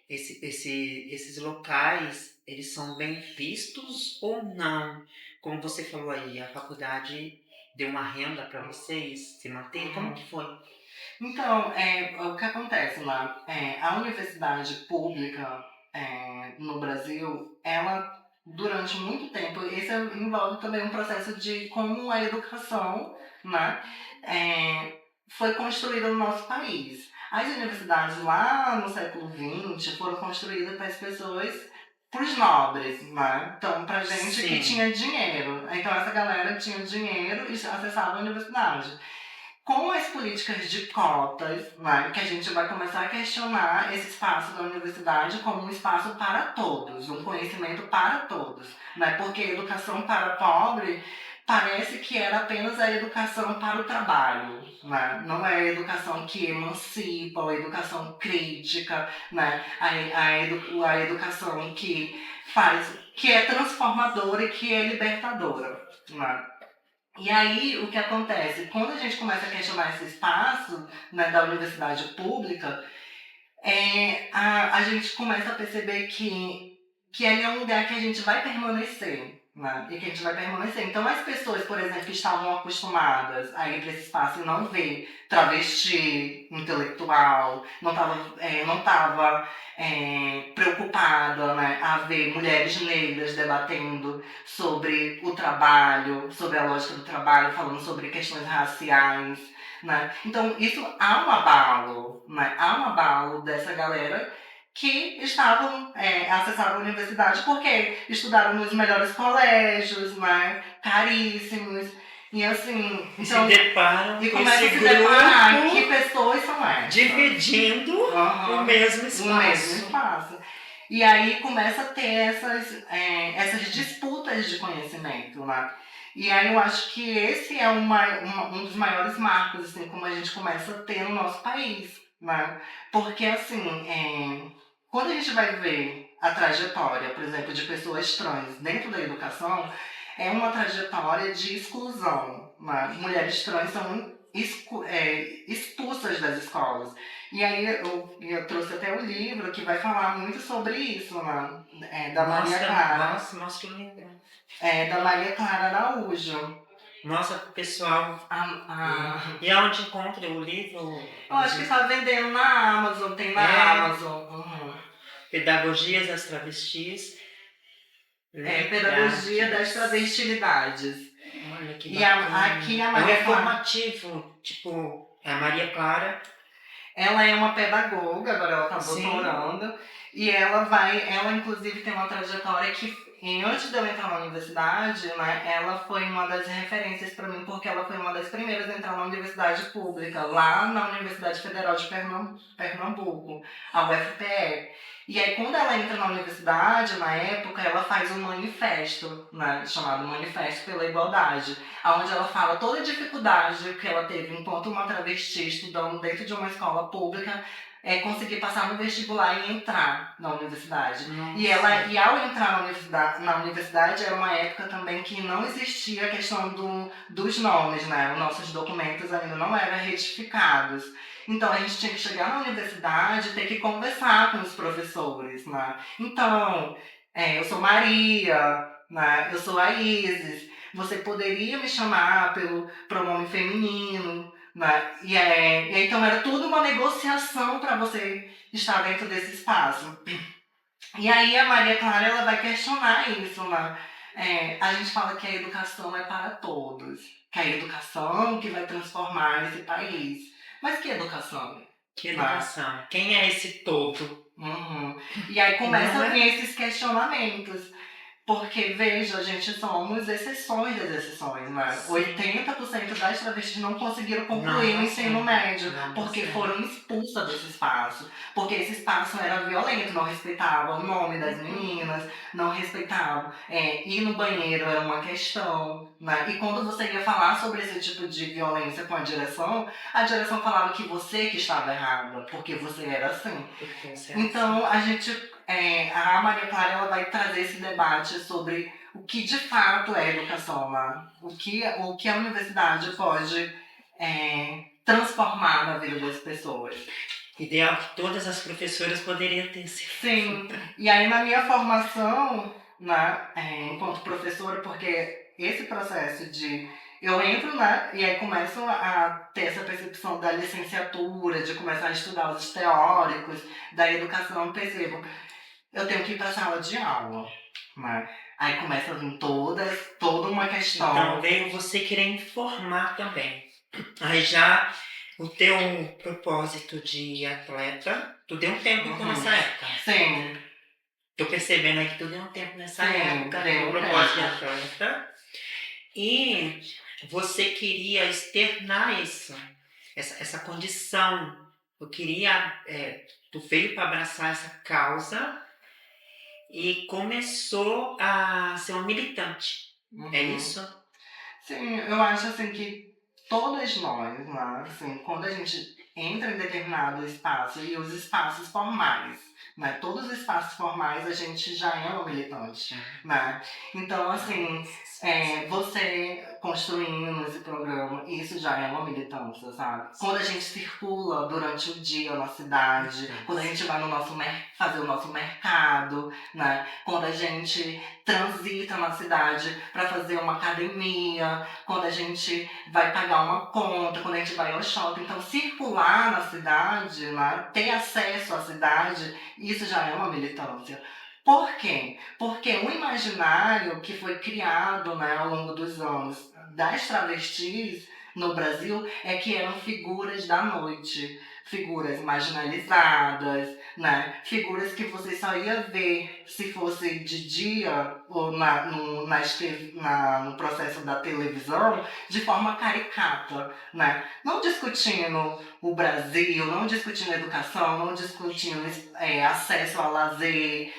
A: esses locais, eles são bem vistos ou não? Como você falou aí, a faculdade deu uma renda para vocês se manter? Como que foi?
B: Então, o que acontece lá? A universidade pública no Brasil, ela, durante muito tempo, isso envolve também um processo de como a educação, né, foi construída no nosso país. As universidades lá no século XX foram construídas para as pessoas, para os nobres, né? Então, para gente que tinha dinheiro. Então, essa galera tinha dinheiro e acessava a universidade. Com as políticas de cotas, né, que a gente vai começar a questionar esse espaço da universidade como um espaço para todos, um conhecimento para todos. Né, porque a educação para pobre parece que era apenas a educação para o trabalho. Né, não é a educação que emancipa, a educação crítica, né, a educação que é transformadora e que é libertadora. Né. E aí, o que acontece? Quando a gente começa a questionar esse espaço, né, da universidade pública, a gente começa a perceber que ele é um lugar que a gente vai permanecer. Né? E que a gente vai permanecer. Então, as pessoas, por exemplo, que estavam acostumadas a ir para esse espaço e não ver travesti, intelectual, não estava preocupada, né, a ver mulheres negras debatendo sobre o trabalho, sobre a lógica do trabalho, falando sobre questões raciais. Né? Então, isso há um abalo, né? Há um abalo dessa galera que acessavam a universidade porque estudaram nos melhores colégios, né? Caríssimos. E assim,
A: então, se deparam
B: e
A: com
B: começam a
A: esse
B: se deparar
A: grupo
B: que pessoas são essas.
A: Dividindo o mesmo espaço.
B: O mesmo espaço. E aí começa a ter essas disputas de conhecimento, né? E aí eu acho que esse é um dos maiores marcos, assim, como a gente começa a ter no nosso país, né? Porque, assim, quando a gente vai ver a trajetória, por exemplo, de pessoas trans dentro da educação, é uma trajetória de exclusão. Né? Mulheres trans são expulsas das escolas. E aí eu trouxe até o livro que vai falar muito sobre isso, né? Da Maria Clara.
A: Nossa, mostra o livro.
B: Da Maria Clara Araújo.
A: Nossa, pessoal. E aonde encontra o livro?
B: Eu acho que está vendendo na Amazon, tem na Amazon.
A: Pedagogias das Travestis.
B: Pedagogia das Travestilidades.
A: Olha que
B: bacana. Aqui a Maria
A: formativo, tipo, a Maria Clara.
B: Ela é uma pedagoga, agora ela está doutorando. E ela inclusive tem uma trajetória que, antes de eu entrar na universidade, né, ela foi uma das referências para mim, porque ela foi uma das primeiras a entrar na universidade pública, lá na Universidade Federal de Pernambuco, a UFPE. E aí, quando ela entra na universidade, na época, ela faz um manifesto, né, chamado Manifesto pela Igualdade, onde ela fala toda a dificuldade que ela teve enquanto uma travesti estudando dentro de uma escola pública, conseguir passar no vestibular e entrar na universidade. E ao entrar na universidade, era uma época também que não existia a questão dos nomes, né? Os nossos documentos ainda não eram retificados. Então, a gente tinha que chegar na universidade e ter que conversar com os professores, né? Então, eu sou Maria, né? Eu sou a Isis. Você poderia me chamar pelo pronome feminino, né? E então era tudo uma negociação para você estar dentro desse espaço. E aí a Maria Clara ela vai questionar isso, né? A gente fala que a educação é para todos, que a educação que vai transformar esse país. Mas que educação?
A: Que educação? Quem é esse todo?
B: E aí começa a vir esses questionamentos. Porque, veja, a gente somos exceções das exceções, né? 80% das travestis não conseguiram concluir o ensino médio, porque foram expulsas desse espaço. Porque esse espaço era violento, não respeitava o nome das meninas, não respeitava. Ir no banheiro era uma questão, né? E quando você ia falar sobre esse tipo de violência com a direção falava que você que estava errada, porque você era assim. Então, a Maria Clara ela vai trazer esse debate sobre o que de fato é educação, né? O que a universidade pode transformar na vida das pessoas.
A: Ideal que todas as professoras poderiam ter sido.
B: Sim, e aí na minha formação, né, enquanto professora, porque esse processo de... Eu entro, né, e aí começo a ter essa percepção da licenciatura, de começar a estudar os teóricos da educação, percebo, eu tenho que ir para a sala de aula, né? Aí começa a vir toda uma questão.
A: Então veio você querer informar também. Aí já o teu propósito de atleta, tu deu um tempo então nessa época.
B: Sim.
A: Tô percebendo aí que tu deu um tempo nessa
B: Sim,
A: época,
B: deu
A: o
B: um
A: propósito de
B: tempo.
A: atleta. E você queria externar isso, essa condição. Eu queria, tu veio para abraçar essa causa e começou a ser um militante. É isso?
B: Sim, eu acho assim que todas nós, né, assim, quando a gente entra em determinado espaço, e os espaços formais, né, todos os espaços formais a gente já é uma militante, né? Então, assim, você construindo esse programa, isso já é uma militância, sabe? Quando a gente circula durante o dia na cidade, quando a gente vai no nosso fazer o nosso mercado, né? Quando a gente transita na cidade para fazer uma academia, quando a gente vai pagar uma conta, quando a gente vai ao shopping. Então, circular na cidade, né? Ter acesso à cidade, isso já é uma militância. Por quê? Porque o imaginário que foi criado, né, ao longo dos anos das travestis no Brasil é que eram figuras da noite, figuras marginalizadas, né? Figuras que você só ia ver se fosse de dia ou no processo da televisão de forma caricata, né? Não discutindo o Brasil, não discutindo educação, não discutindo acesso ao lazer.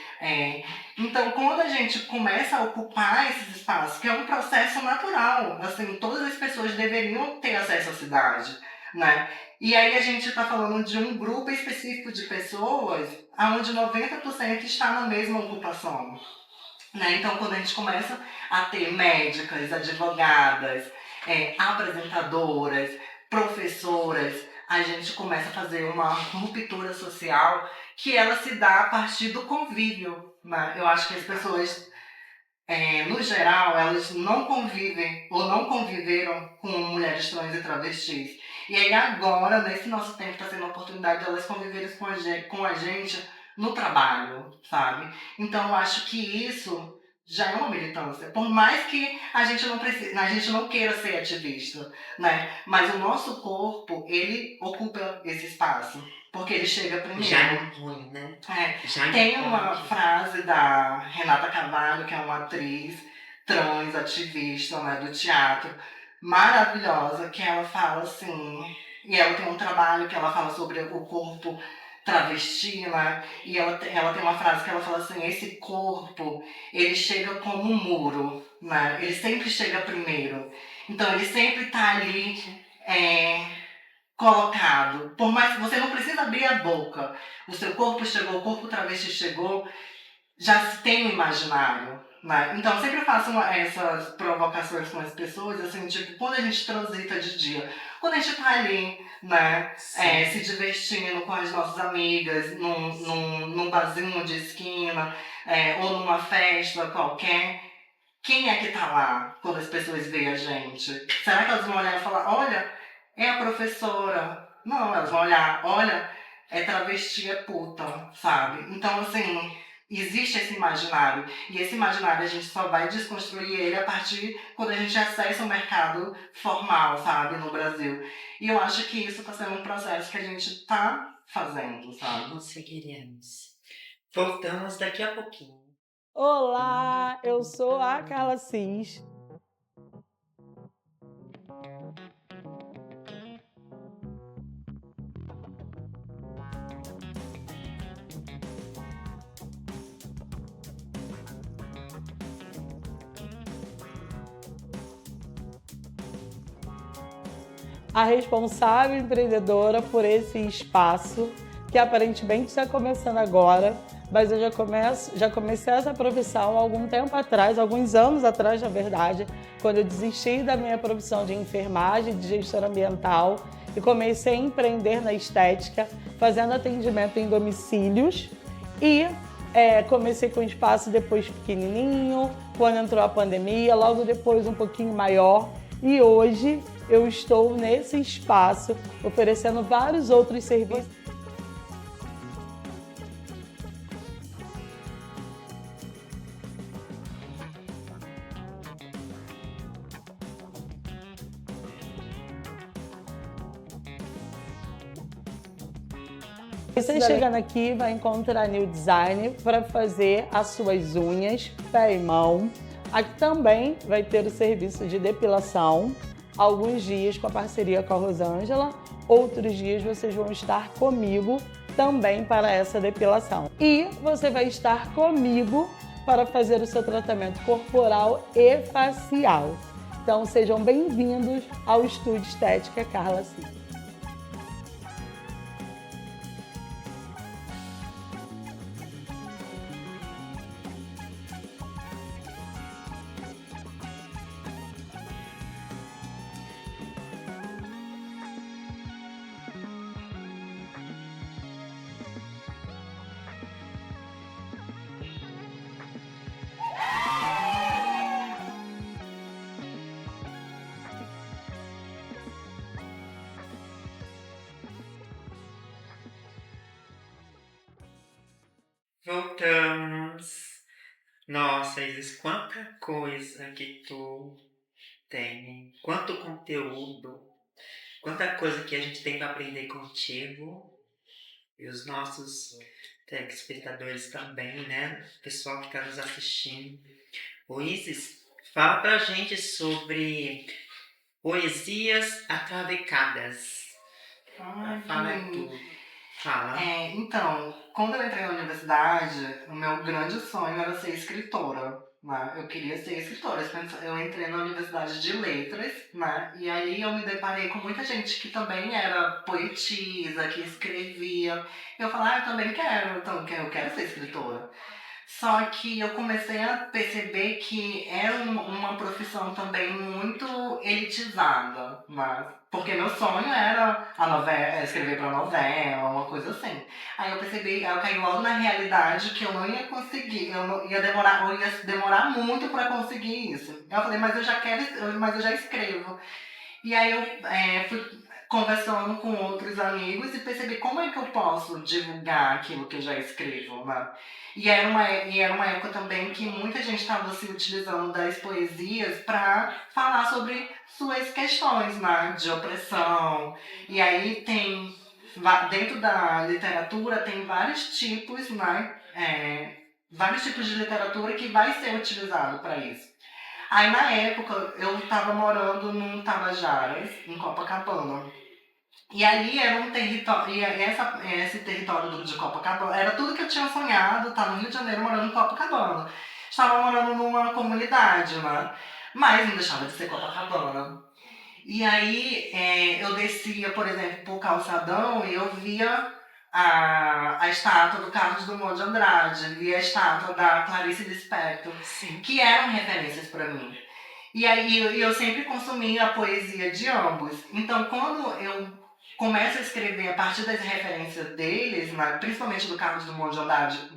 B: Então, quando a gente começa a ocupar esses espaços, que é um processo natural, assim, todas as pessoas deveriam ter acesso à cidade, né? E aí a gente está falando de um grupo específico de pessoas onde 90% está na mesma ocupação, né? Então, quando a gente começa a ter médicas, advogadas, apresentadoras, professoras, a gente começa a fazer uma ruptura social que ela se dá a partir do convívio, né? Eu acho que as pessoas, no geral, elas não convivem ou não conviveram com mulheres trans e travestis. E aí agora, nesse nosso tempo, está sendo a oportunidade de elas conviverem com a gente no trabalho, sabe? Então eu acho que isso já é uma militância. Por mais que a gente não queira ser ativista, né? Mas o nosso corpo, ele ocupa esse espaço. Porque ele chega primeiro.
A: Já impõe, né?
B: Tem uma frase da Renata Cavalho, que é uma atriz trans, ativista, né, do teatro, maravilhosa, que ela fala assim, e ela tem um trabalho que ela fala sobre o corpo travesti, né, e ela tem uma frase que ela fala assim, esse corpo, ele chega como um muro, né, ele sempre chega primeiro, então ele sempre tá ali colocado, por mais que você não precisa abrir a boca, o seu corpo chegou, o corpo travesti chegou, já se tem um imaginário, né? Então eu sempre faço essas provocações com as pessoas, assim, tipo, quando a gente transita de dia, quando a gente tá ali, né, se divertindo com as nossas amigas, num barzinho de esquina, ou numa festa qualquer, quem é que tá lá quando as pessoas veem a gente? Será que elas vão olhar e falar, olha, é a professora? Não, elas vão olhar, olha, é travesti, é puta, sabe? Então, assim, existe esse imaginário. E esse imaginário a gente só vai desconstruir ele a partir quando a gente acessa o mercado formal, sabe, no Brasil. E eu acho que isso está sendo um processo que a gente está fazendo, sabe?
A: Conseguiremos. Voltamos daqui a pouquinho.
D: Olá, eu sou a Carla Cis. A responsável empreendedora por esse espaço, que aparentemente está começando agora, mas eu já comecei essa profissão há algum tempo atrás, alguns anos atrás, na verdade, quando eu desisti da minha profissão de enfermagem, de gestora ambiental e comecei a empreender na estética, fazendo atendimento em domicílios e comecei com um espaço depois pequenininho, quando entrou a pandemia, logo depois um pouquinho maior e hoje eu estou nesse espaço oferecendo vários outros serviços. Você chegando aqui vai encontrar New Design para fazer as suas unhas, pé e mão. Aqui também vai ter o serviço de depilação, alguns dias com a parceria com a Rosângela, outros dias vocês vão estar comigo também para essa depilação. E você vai estar comigo para fazer o seu tratamento corporal e facial. Então sejam bem-vindos ao Estúdio Estética Carla C.
A: Voltamos. Nossa, Isis, quanta coisa que tu tem, quanto conteúdo, quanta coisa que a gente tem para aprender contigo e os nossos telespectadores também, né? O pessoal que está nos assistindo. Ô Isis, fala pra gente sobre poesias atravecadas.
B: Ai,
A: Fala
B: que lindo.
A: tudo. Fala.
B: Então, quando eu entrei na universidade, o meu grande sonho era ser escritora, né? Eu queria ser escritora. Eu entrei na universidade de letras, né? E aí eu me deparei com muita gente que também era poetisa, que escrevia. Eu falei, eu também quero, então eu quero ser escritora. Só que eu comecei a perceber que era uma profissão também muito elitizada, né? Porque meu sonho era a novela, escrever para novela, uma coisa assim. Aí eu percebi, aí eu caí logo na realidade que eu não ia conseguir, eu ia demorar muito para conseguir isso. Eu falei, mas eu já quero, mas eu já escrevo. E aí eu fui conversando com outros amigos e percebi como é que eu posso divulgar aquilo que eu já escrevo, né? E era uma época também que muita gente estava se utilizando das poesias para falar sobre suas questões, né? De opressão. E aí tem, dentro da literatura, tem vários tipos, né? Vários tipos de literatura que vai ser utilizado para isso. Aí na época eu tava morando num Tabajaras, em Copacabana. E ali era um território, esse território de Copacabana, era tudo que eu tinha sonhado, tá no Rio de Janeiro morando em Copacabana. Estava morando numa comunidade, né? Mas não deixava de ser Copacabana. E aí eu descia, por exemplo, por Calçadão e eu via a estátua do Carlos Drummond de Andrade, via a estátua da Clarice Lispector,
A: Sim.
B: que eram referências para mim. E aí eu sempre consumi a poesia de ambos. Então quando eu começo a escrever a partir das referências deles, né, principalmente do Carlos Drummond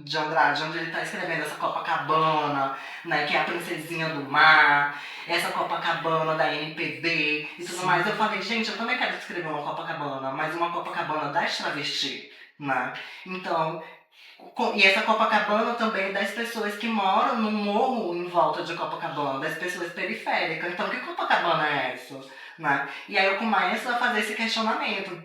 B: de Andrade, onde ele está escrevendo essa Copacabana, né, que é a princesinha do mar, essa Copacabana da MPB e tudo mais, eu falei, gente, eu também quero escrever uma Copacabana, mas uma Copacabana das travestis, né? Então, e essa Copacabana também é das pessoas que moram no morro em volta de Copacabana, das pessoas periféricas. Então, que Copacabana é essa? Né? E aí eu começo a fazer esse questionamento.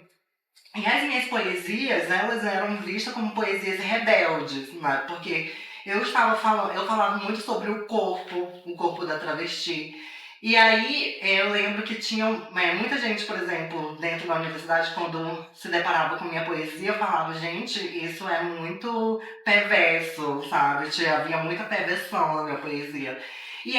B: E as minhas poesias, elas eram vistas como poesias rebeldes, né? Porque eu falava muito sobre o corpo da travesti. E aí eu lembro que tinha muita gente, por exemplo, dentro da universidade, quando se deparava com minha poesia, falava, gente, isso é muito perverso, sabe? Havia muita perversão na minha poesia. E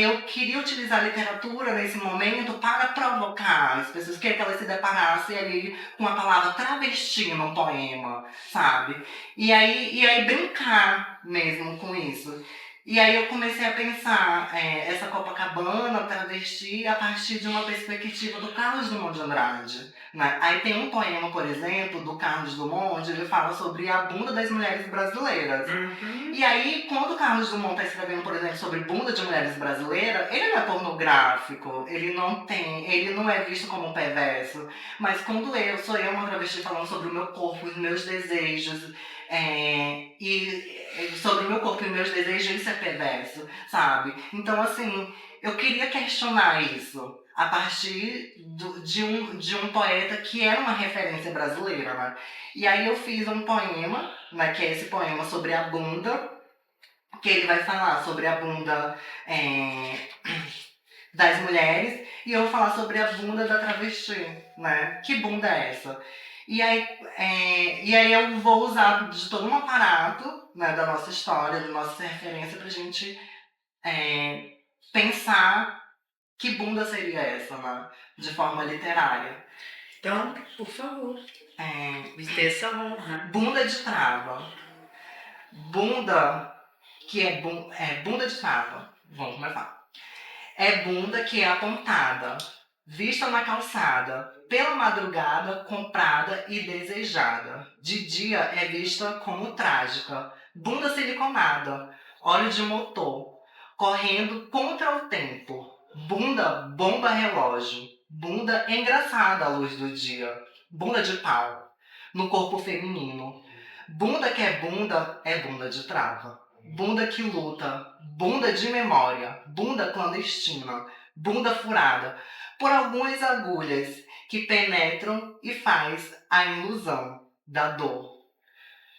B: eu queria utilizar a literatura nesse momento para provocar as pessoas, queria que elas se deparassem ali com a palavra travesti no poema, sabe? E aí brincar mesmo com isso. E aí eu comecei a pensar essa Copacabana travesti a partir de uma perspectiva do Carlos Drummond de Andrade. Né? Aí tem um poema, por exemplo, do Carlos Drummond, ele fala sobre a bunda das mulheres brasileiras. E aí, quando o Carlos Drummond está escrevendo, por exemplo, sobre bunda de mulheres brasileiras, ele não é pornográfico, ele não é visto como um perverso. Mas quando sou eu uma travesti falando sobre o meu corpo, os meus desejos, e sobre o meu corpo e meus desejos, isso é perverso, sabe? Então, assim, eu queria questionar isso a partir de um poeta que era uma referência brasileira, né? E aí eu fiz um poema, né, que é esse poema sobre a bunda, que ele vai falar sobre a bunda das mulheres, e eu vou falar sobre a bunda da travesti, né? Que bunda é essa? E aí eu vou usar de todo um aparato, né, da nossa história, da nossa referência, pra gente pensar que bunda seria essa, né? De forma literária.
A: Então, por favor, me dê essa honra.
B: Bunda de trava. Bunda que é bunda de trava. Vamos começar. É bunda que é apontada, vista na calçada, pela madrugada, comprada e desejada. De dia é vista como trágica. Bunda siliconada, óleo de motor, correndo contra o tempo. Bunda bomba relógio. Bunda engraçada à luz do dia. Bunda de pau, no corpo feminino. Bunda que é bunda de trava. Bunda que luta, bunda de memória, bunda clandestina, bunda furada por algumas agulhas que penetram e faz a ilusão da dor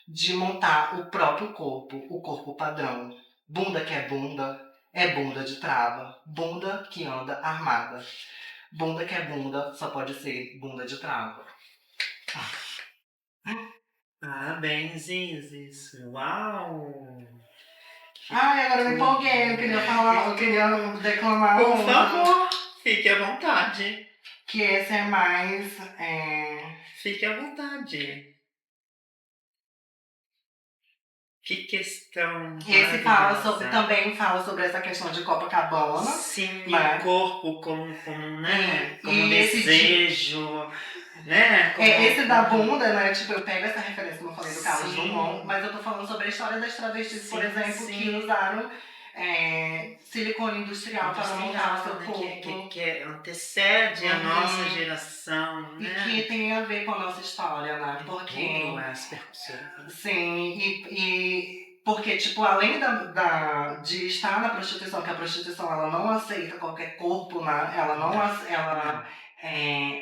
B: de montar o próprio corpo, o corpo padrão. Bunda que é bunda de trava, bunda que anda armada. Bunda que é bunda só pode ser bunda de trava.
A: Parabéns, Isis. Uau!
B: Ai, agora eu me empolguei, eu queria declamar
A: Por
B: outra.
A: favor, fique à vontade.
B: Que esse é mais...
A: Fique à vontade. Que questão
B: Esse
A: maravilhosa.
B: também fala sobre essa questão de Copacabana.
A: Sim,
B: né?
A: o corpo como né? Como
B: E esse
A: desejo, né? Como...
B: Esse da bunda, né? Tipo, eu pego essa referência, como eu falei, do Carlos
A: Sim.
B: Drummond, mas eu tô falando sobre a história das travestis, por
A: Sim,
B: exemplo,
A: sim.
B: que usaram silicone industrial para montar o seu
A: né?
B: corpo.
A: Que antecede a nossa geração,
B: E
A: né?
B: que tem a ver com a nossa história, né? Porque...
A: Tudo é as percussões.
B: Sim, e porque, tipo, além de estar na prostituição, que a prostituição ela não aceita qualquer corpo, né? Ela não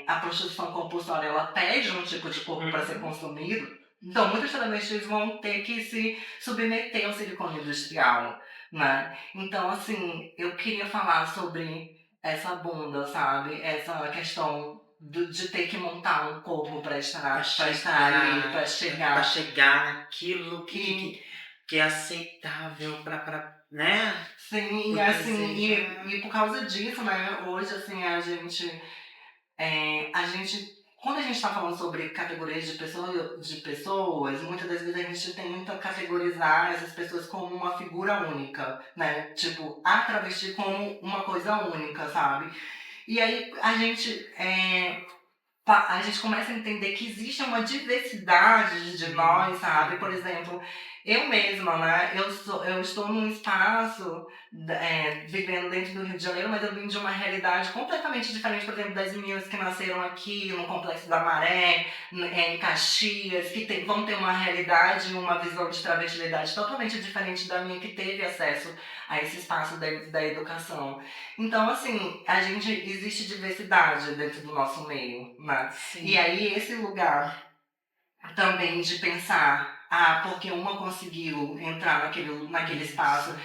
B: a prostituição compulsória, ela pede um tipo de corpo para ser consumido. Então, muitos travestis vão ter que se submeter ao silicone industrial, né? Então, assim, eu queria falar sobre essa bunda, sabe? Essa questão de ter que montar um corpo para estar ali, para chegar.
A: Para chegar naquilo que é aceitável para, né?
B: Sim, e assim, e por causa disso, né, hoje, assim, a gente, quando a gente está falando sobre categorias de pessoas, muitas das vezes a gente tenta categorizar essas pessoas como uma figura única, né, tipo, a travesti como uma coisa única, sabe? E aí a gente começa a entender que existe uma diversidade de nós, sabe? Por exemplo, eu mesma, né? Eu estou num espaço vivendo dentro do Rio de Janeiro, mas eu vim de uma realidade completamente diferente, por exemplo, das meninas que nasceram aqui no Complexo da Maré, em Caxias, que vão ter uma realidade, uma visão de travestilidade totalmente diferente da minha, que teve acesso a esse espaço da educação. Então, assim, existe diversidade dentro do nosso meio, né?
A: Sim.
B: E aí esse lugar também de pensar, porque uma conseguiu entrar naquele espaço,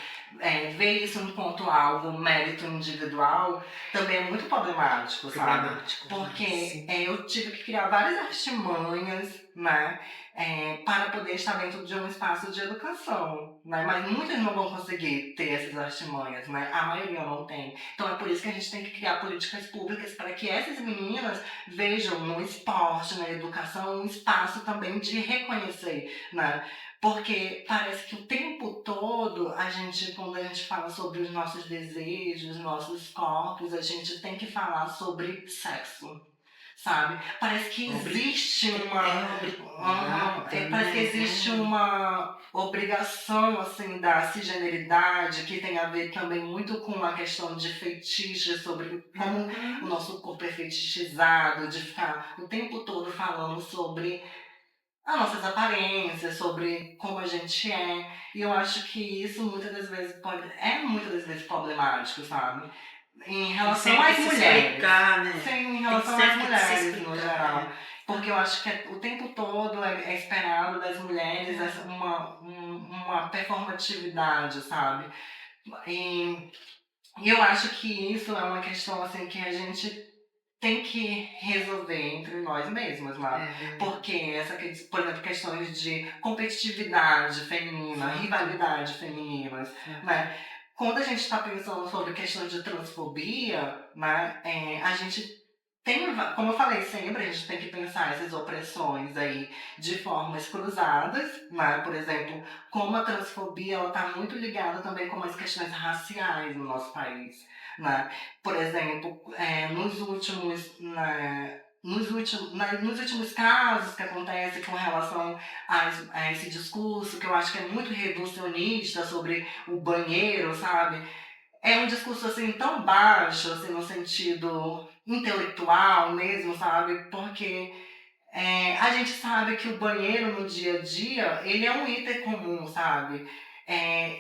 B: ver isso enquanto algo, mérito individual, também é muito problemático, sabe? Porque eu tive que criar várias artimanhas né? Para poder estar dentro de um espaço de educação, né? Mas muitas não vão conseguir ter essas artimanhas, né? A maioria não tem. Então é por isso que a gente tem que criar políticas públicas para que essas meninas vejam no esporte, na educação, um espaço também de reconhecer, né? Porque parece que o tempo todo quando a gente fala sobre os nossos desejos, nossos corpos, a gente tem que falar sobre sexo, sabe? Parece que existe parece que existe uma obrigação assim da cisgeneridade que tem a ver também muito com a questão de fetiche, sobre como o nosso corpo é fetichizado, de ficar o tempo todo falando sobre as nossas aparências, sobre como a gente é. E eu acho que isso muitas das vezes muitas das vezes problemático, sabe? Em relação às mulheres.
A: Explicar, né?
B: Sim, em relação às mulheres no geral. Porque eu acho que o tempo todo é esperado das mulheres uma performatividade, sabe? E eu acho que isso é uma questão assim que a gente tem que resolver entre nós mesmas, né? Porque por exemplo, questões de competitividade feminina, rivalidade femininas, né? Quando a gente está pensando sobre questões de transfobia, né? A gente tem, como eu falei sempre, a gente tem que pensar essas opressões aí de formas cruzadas, né? Por exemplo, como a transfobia está muito ligada também com as questões raciais no nosso país, né? Por exemplo, nos últimos casos que acontecem com relação a esse discurso, que eu acho que é muito reducionista sobre o banheiro, sabe? É um discurso assim tão baixo, assim, no sentido intelectual mesmo, sabe? Porque a gente sabe que o banheiro no dia a dia, ele é um item comum, sabe?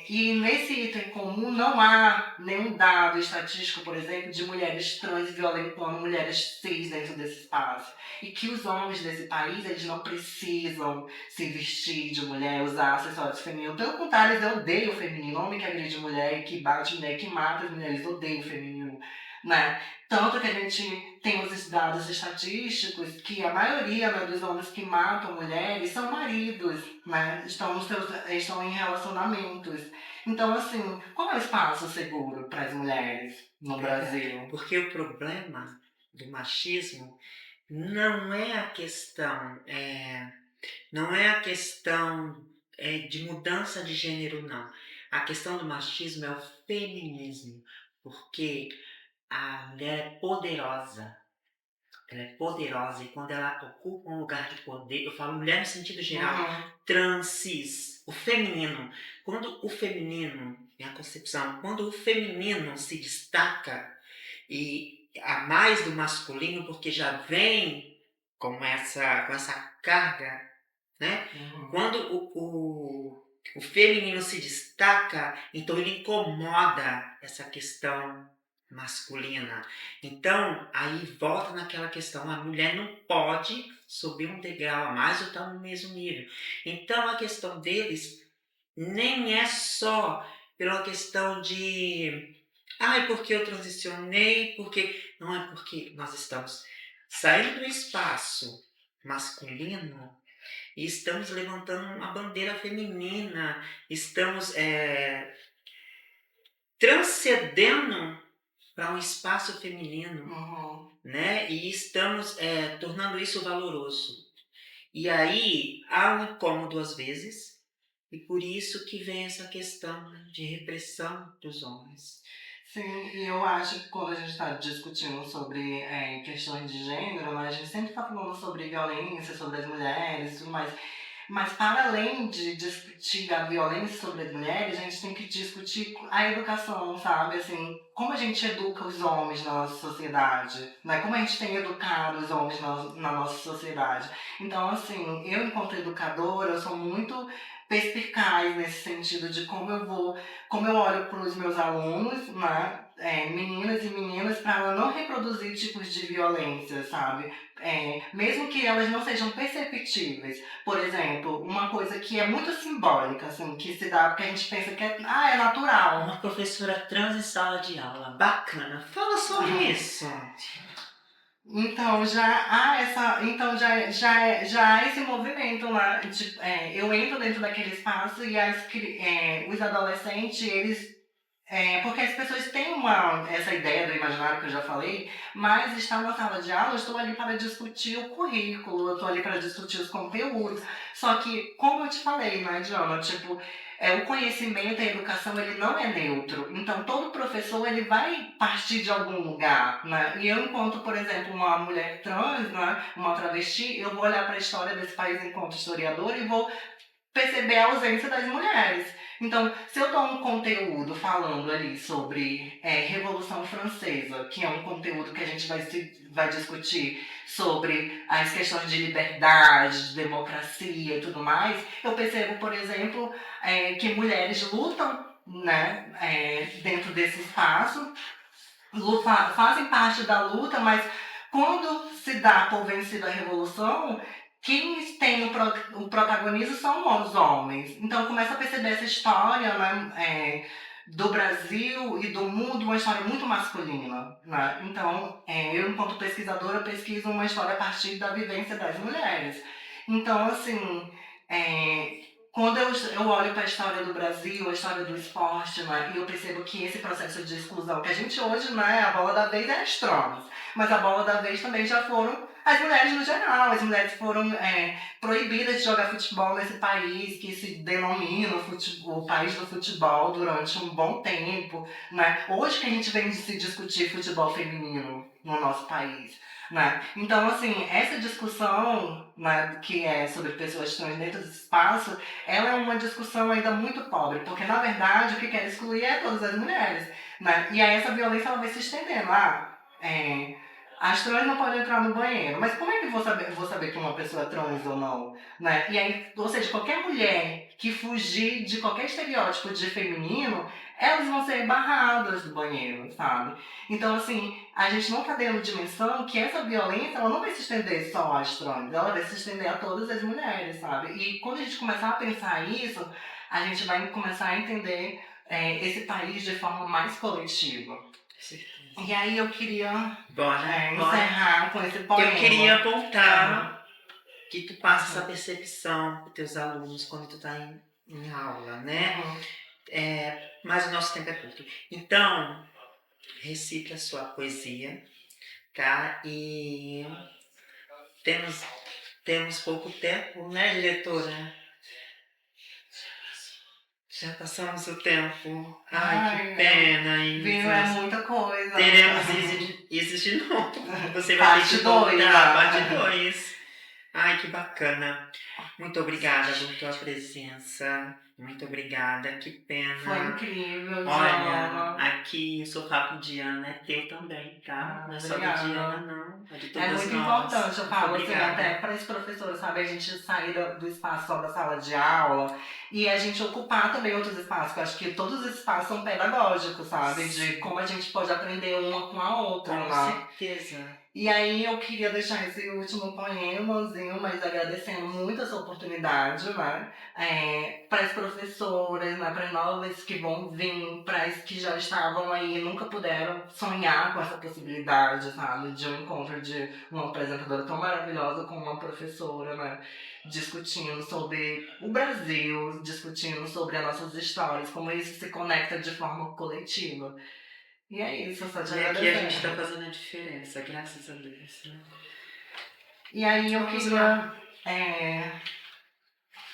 B: E nesse item comum não há nenhum dado estatístico, por exemplo, de mulheres trans violentando mulheres cis dentro desse espaço. E que os homens desse país, eles não precisam se vestir de mulher, usar acessórios femininos. Pelo contrário, eles odeiam o feminino. Homem que agride mulher, que bate mulher, que mata as mulheres, odeiam o feminino, né? Tanto que a gente tem os dados estatísticos que a maioria, né, dos homens que matam mulheres são maridos, né? Estão em relacionamentos. Então, assim, qual é o espaço seguro para as mulheres no Brasil?
A: Porque o problema do machismo não é a questão, de mudança de gênero, não. A questão do machismo é o feminismo, porque a mulher é poderosa. Ela é poderosa e quando ela ocupa um lugar de poder, eu falo mulher no sentido geral, trans, cis, o feminino. Quando o feminino, minha concepção, quando o feminino se destaca e a mais do masculino, porque já vem com essa carga, né? Quando o feminino se destaca, então ele incomoda essa questão masculina. Então, aí volta naquela questão, a mulher não pode subir um degrau a mais ou estar no mesmo nível. Então, a questão deles nem é só pela questão de porque eu transicionei, porque... Não é porque nós estamos saindo do espaço masculino e estamos levantando uma bandeira feminina, estamos transcendendo para um espaço feminino, né? E estamos tornando isso valoroso. E aí há um incômodo às vezes, e por isso que vem essa questão de repressão dos homens.
B: Sim, e eu acho que quando a gente está discutindo sobre questões de gênero, né, a gente sempre está falando sobre violência, sobre as mulheres e tudo mais. Mas para além de discutir a violência sobre as mulheres, a gente tem que discutir a educação, sabe? Assim, como a gente educa os homens na nossa sociedade, né? Como a gente tem educado os homens na nossa sociedade. Então, assim, eu enquanto educadora, eu sou muito perspicaz nesse sentido de como eu olho para os meus alunos, né? Meninas e meninas, para ela não reproduzir tipos de violência, sabe? Mesmo que elas não sejam perceptíveis. Por exemplo, uma coisa que é muito simbólica, assim, que se dá porque a gente pensa que é natural.
A: Uma professora trans em sala de aula, bacana. Fala sobre isso.
B: Então já há já há esse movimento lá. Eu entro dentro daquele espaço e os adolescentes, eles. Porque as pessoas têm essa ideia do imaginário que eu já falei, mas estar na sala de aula, eu estou ali para discutir o currículo, eu estou ali para discutir os conteúdos. Só que, como eu te falei, né, Diana, tipo, o conhecimento, a educação, ele não é neutro. Então, todo professor, ele vai partir de algum lugar, né? E eu, enquanto, por exemplo, uma mulher trans, né, uma travesti, eu vou olhar para a história desse país enquanto historiadora e vou perceber a ausência das mulheres. Então, se eu dou um conteúdo falando ali sobre Revolução Francesa, que é um conteúdo que a gente vai discutir sobre as questões de liberdade, de democracia e tudo mais, eu percebo, por exemplo, que mulheres lutam, né, dentro desse espaço, fazem parte da luta, mas quando se dá por vencida a revolução, quem tem o protagonismo são os homens. Então começa a perceber essa história, né, do Brasil e do mundo, uma história muito masculina. Né? Então, eu, enquanto pesquisadora, pesquiso uma história a partir da vivência das mulheres. Então, assim, quando eu olho para a história do Brasil, a história do esporte, né, e eu percebo que esse processo de exclusão, que a gente hoje, né, a bola da vez é as trans, mas a bola da vez também já foram as mulheres no geral. As mulheres foram proibidas de jogar futebol nesse país, que se denomina o país do futebol durante um bom tempo. Né? Hoje que a gente vem de se discutir futebol feminino no nosso país. Né? Então, assim, essa discussão, né, que é sobre pessoas trans dentro desse espaço, ela é uma discussão ainda muito pobre, porque, na verdade, o que quer excluir é todas as mulheres. Né? E aí essa violência ela vai se estendendo. As trans não podem entrar no banheiro, mas como é que eu vou saber que uma pessoa é trans ou não? Né? E aí, ou seja, qualquer mulher que fugir de qualquer estereótipo de feminino, elas vão ser barradas do banheiro, sabe? Então, assim, a gente não tá dando dimensão que essa violência, ela não vai se estender só às trans, ela vai se estender a todas as mulheres, sabe? E quando a gente começar a pensar isso, a gente vai começar a entender esse país de forma mais coletiva. E aí eu queria encerrar com esse poema.
A: Eu queria voltar que tu passa essa percepção para teus alunos quando tu tá em aula, né? Mas o nosso tempo é curto. Então, recite a sua poesia, tá? E temos pouco tempo, né, diretora? Já passamos o tempo. Ai, que pena, Isis.
B: Viu, é muita coisa.
A: Teremos Isis de novo. Você vai ter que voltar, parte 2. Ai, que bacana. Muito obrigada por tua presença. Muito obrigada, que pena.
B: Foi incrível, Diana.
A: Olha, aqui o sofá com Diana é teu também, tá? Não é só de Diana, não. É de todas nós.
B: Muito importante, eu falo assim, até para os professores, sabe? A gente sair do espaço só da sala de aula e a gente ocupar também outros espaços. Eu acho que todos os espaços são pedagógicos, sabe? De como a gente pode aprender uma com a outra.
A: Com certeza.
B: E aí eu queria deixar esse último poemazinho, mas agradecendo muito essa oportunidade, né? Para as professoras, né? Para as novas que vão vir, para as que já estavam aí e nunca puderam sonhar com essa possibilidade, sabe? De um encontro de uma apresentadora tão maravilhosa com uma professora, né? Discutindo sobre o Brasil, discutindo sobre as nossas histórias, como isso se conecta de forma coletiva. E é isso, só te agradecer.
A: E aqui a gente tá fazendo a diferença, graças a Deus. Né?
B: E aí eu queria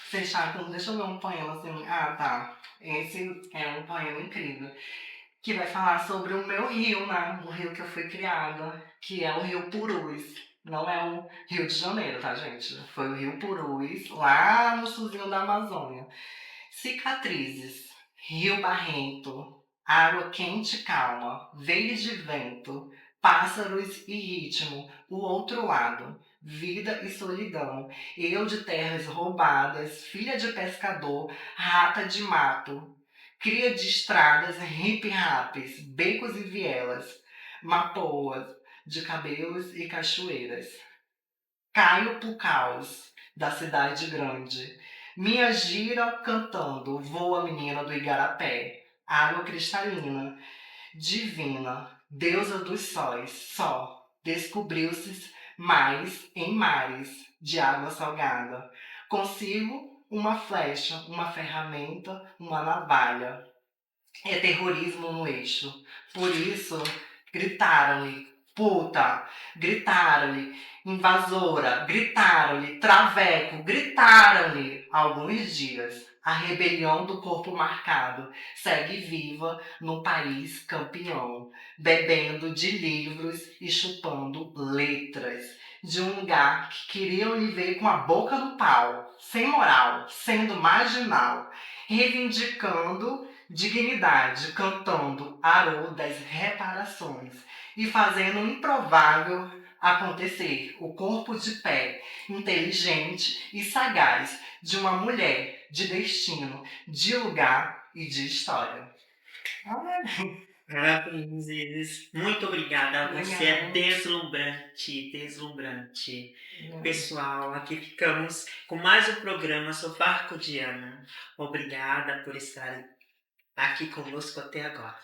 B: fechar com... Deixa eu ver um poema assim. Tá. Esse é um poema incrível. Que vai falar sobre o meu rio, né? O rio que eu fui criada. Que é o Rio Purus. Não é o Rio de Janeiro, tá, gente? Foi o Rio Purus, lá no sulzinho da Amazônia. Cicatrizes. Rio barrento. Água quente e calma, verde e vento, pássaros e ritmo, o outro lado, vida e solidão, eu de terras roubadas, filha de pescador, rata de mato, cria de estradas hip-raps, becos e vielas, mapoas de cabelos e cachoeiras. Caio pro caos da cidade grande, minha gira cantando, voa menina do igarapé. Água cristalina, divina, deusa dos sóis, só, descobriu-se mais em mares de água salgada. Consigo uma flecha, uma ferramenta, uma navalha. É terrorismo no eixo. Por isso, gritaram-lhe puta, gritaram-lhe invasora, gritaram-lhe traveco, gritaram-lhe alguns dias. A rebelião do corpo marcado segue viva no país campeão, bebendo de livros e chupando letras, de um lugar que queriam lhe ver com a boca no pau, sem moral, sendo marginal, reivindicando dignidade, cantando Arô das reparações e fazendo o improvável acontecer. O corpo de pé, inteligente e sagaz de uma mulher de destino, de lugar e de história.
A: Parabéns, Isis. Muito obrigada. Você é
B: Obrigada.
A: deslumbrante, deslumbrante. Pessoal, aqui ficamos com mais um programa sobre Arco de Ana. Obrigada por estarem aqui conosco até agora.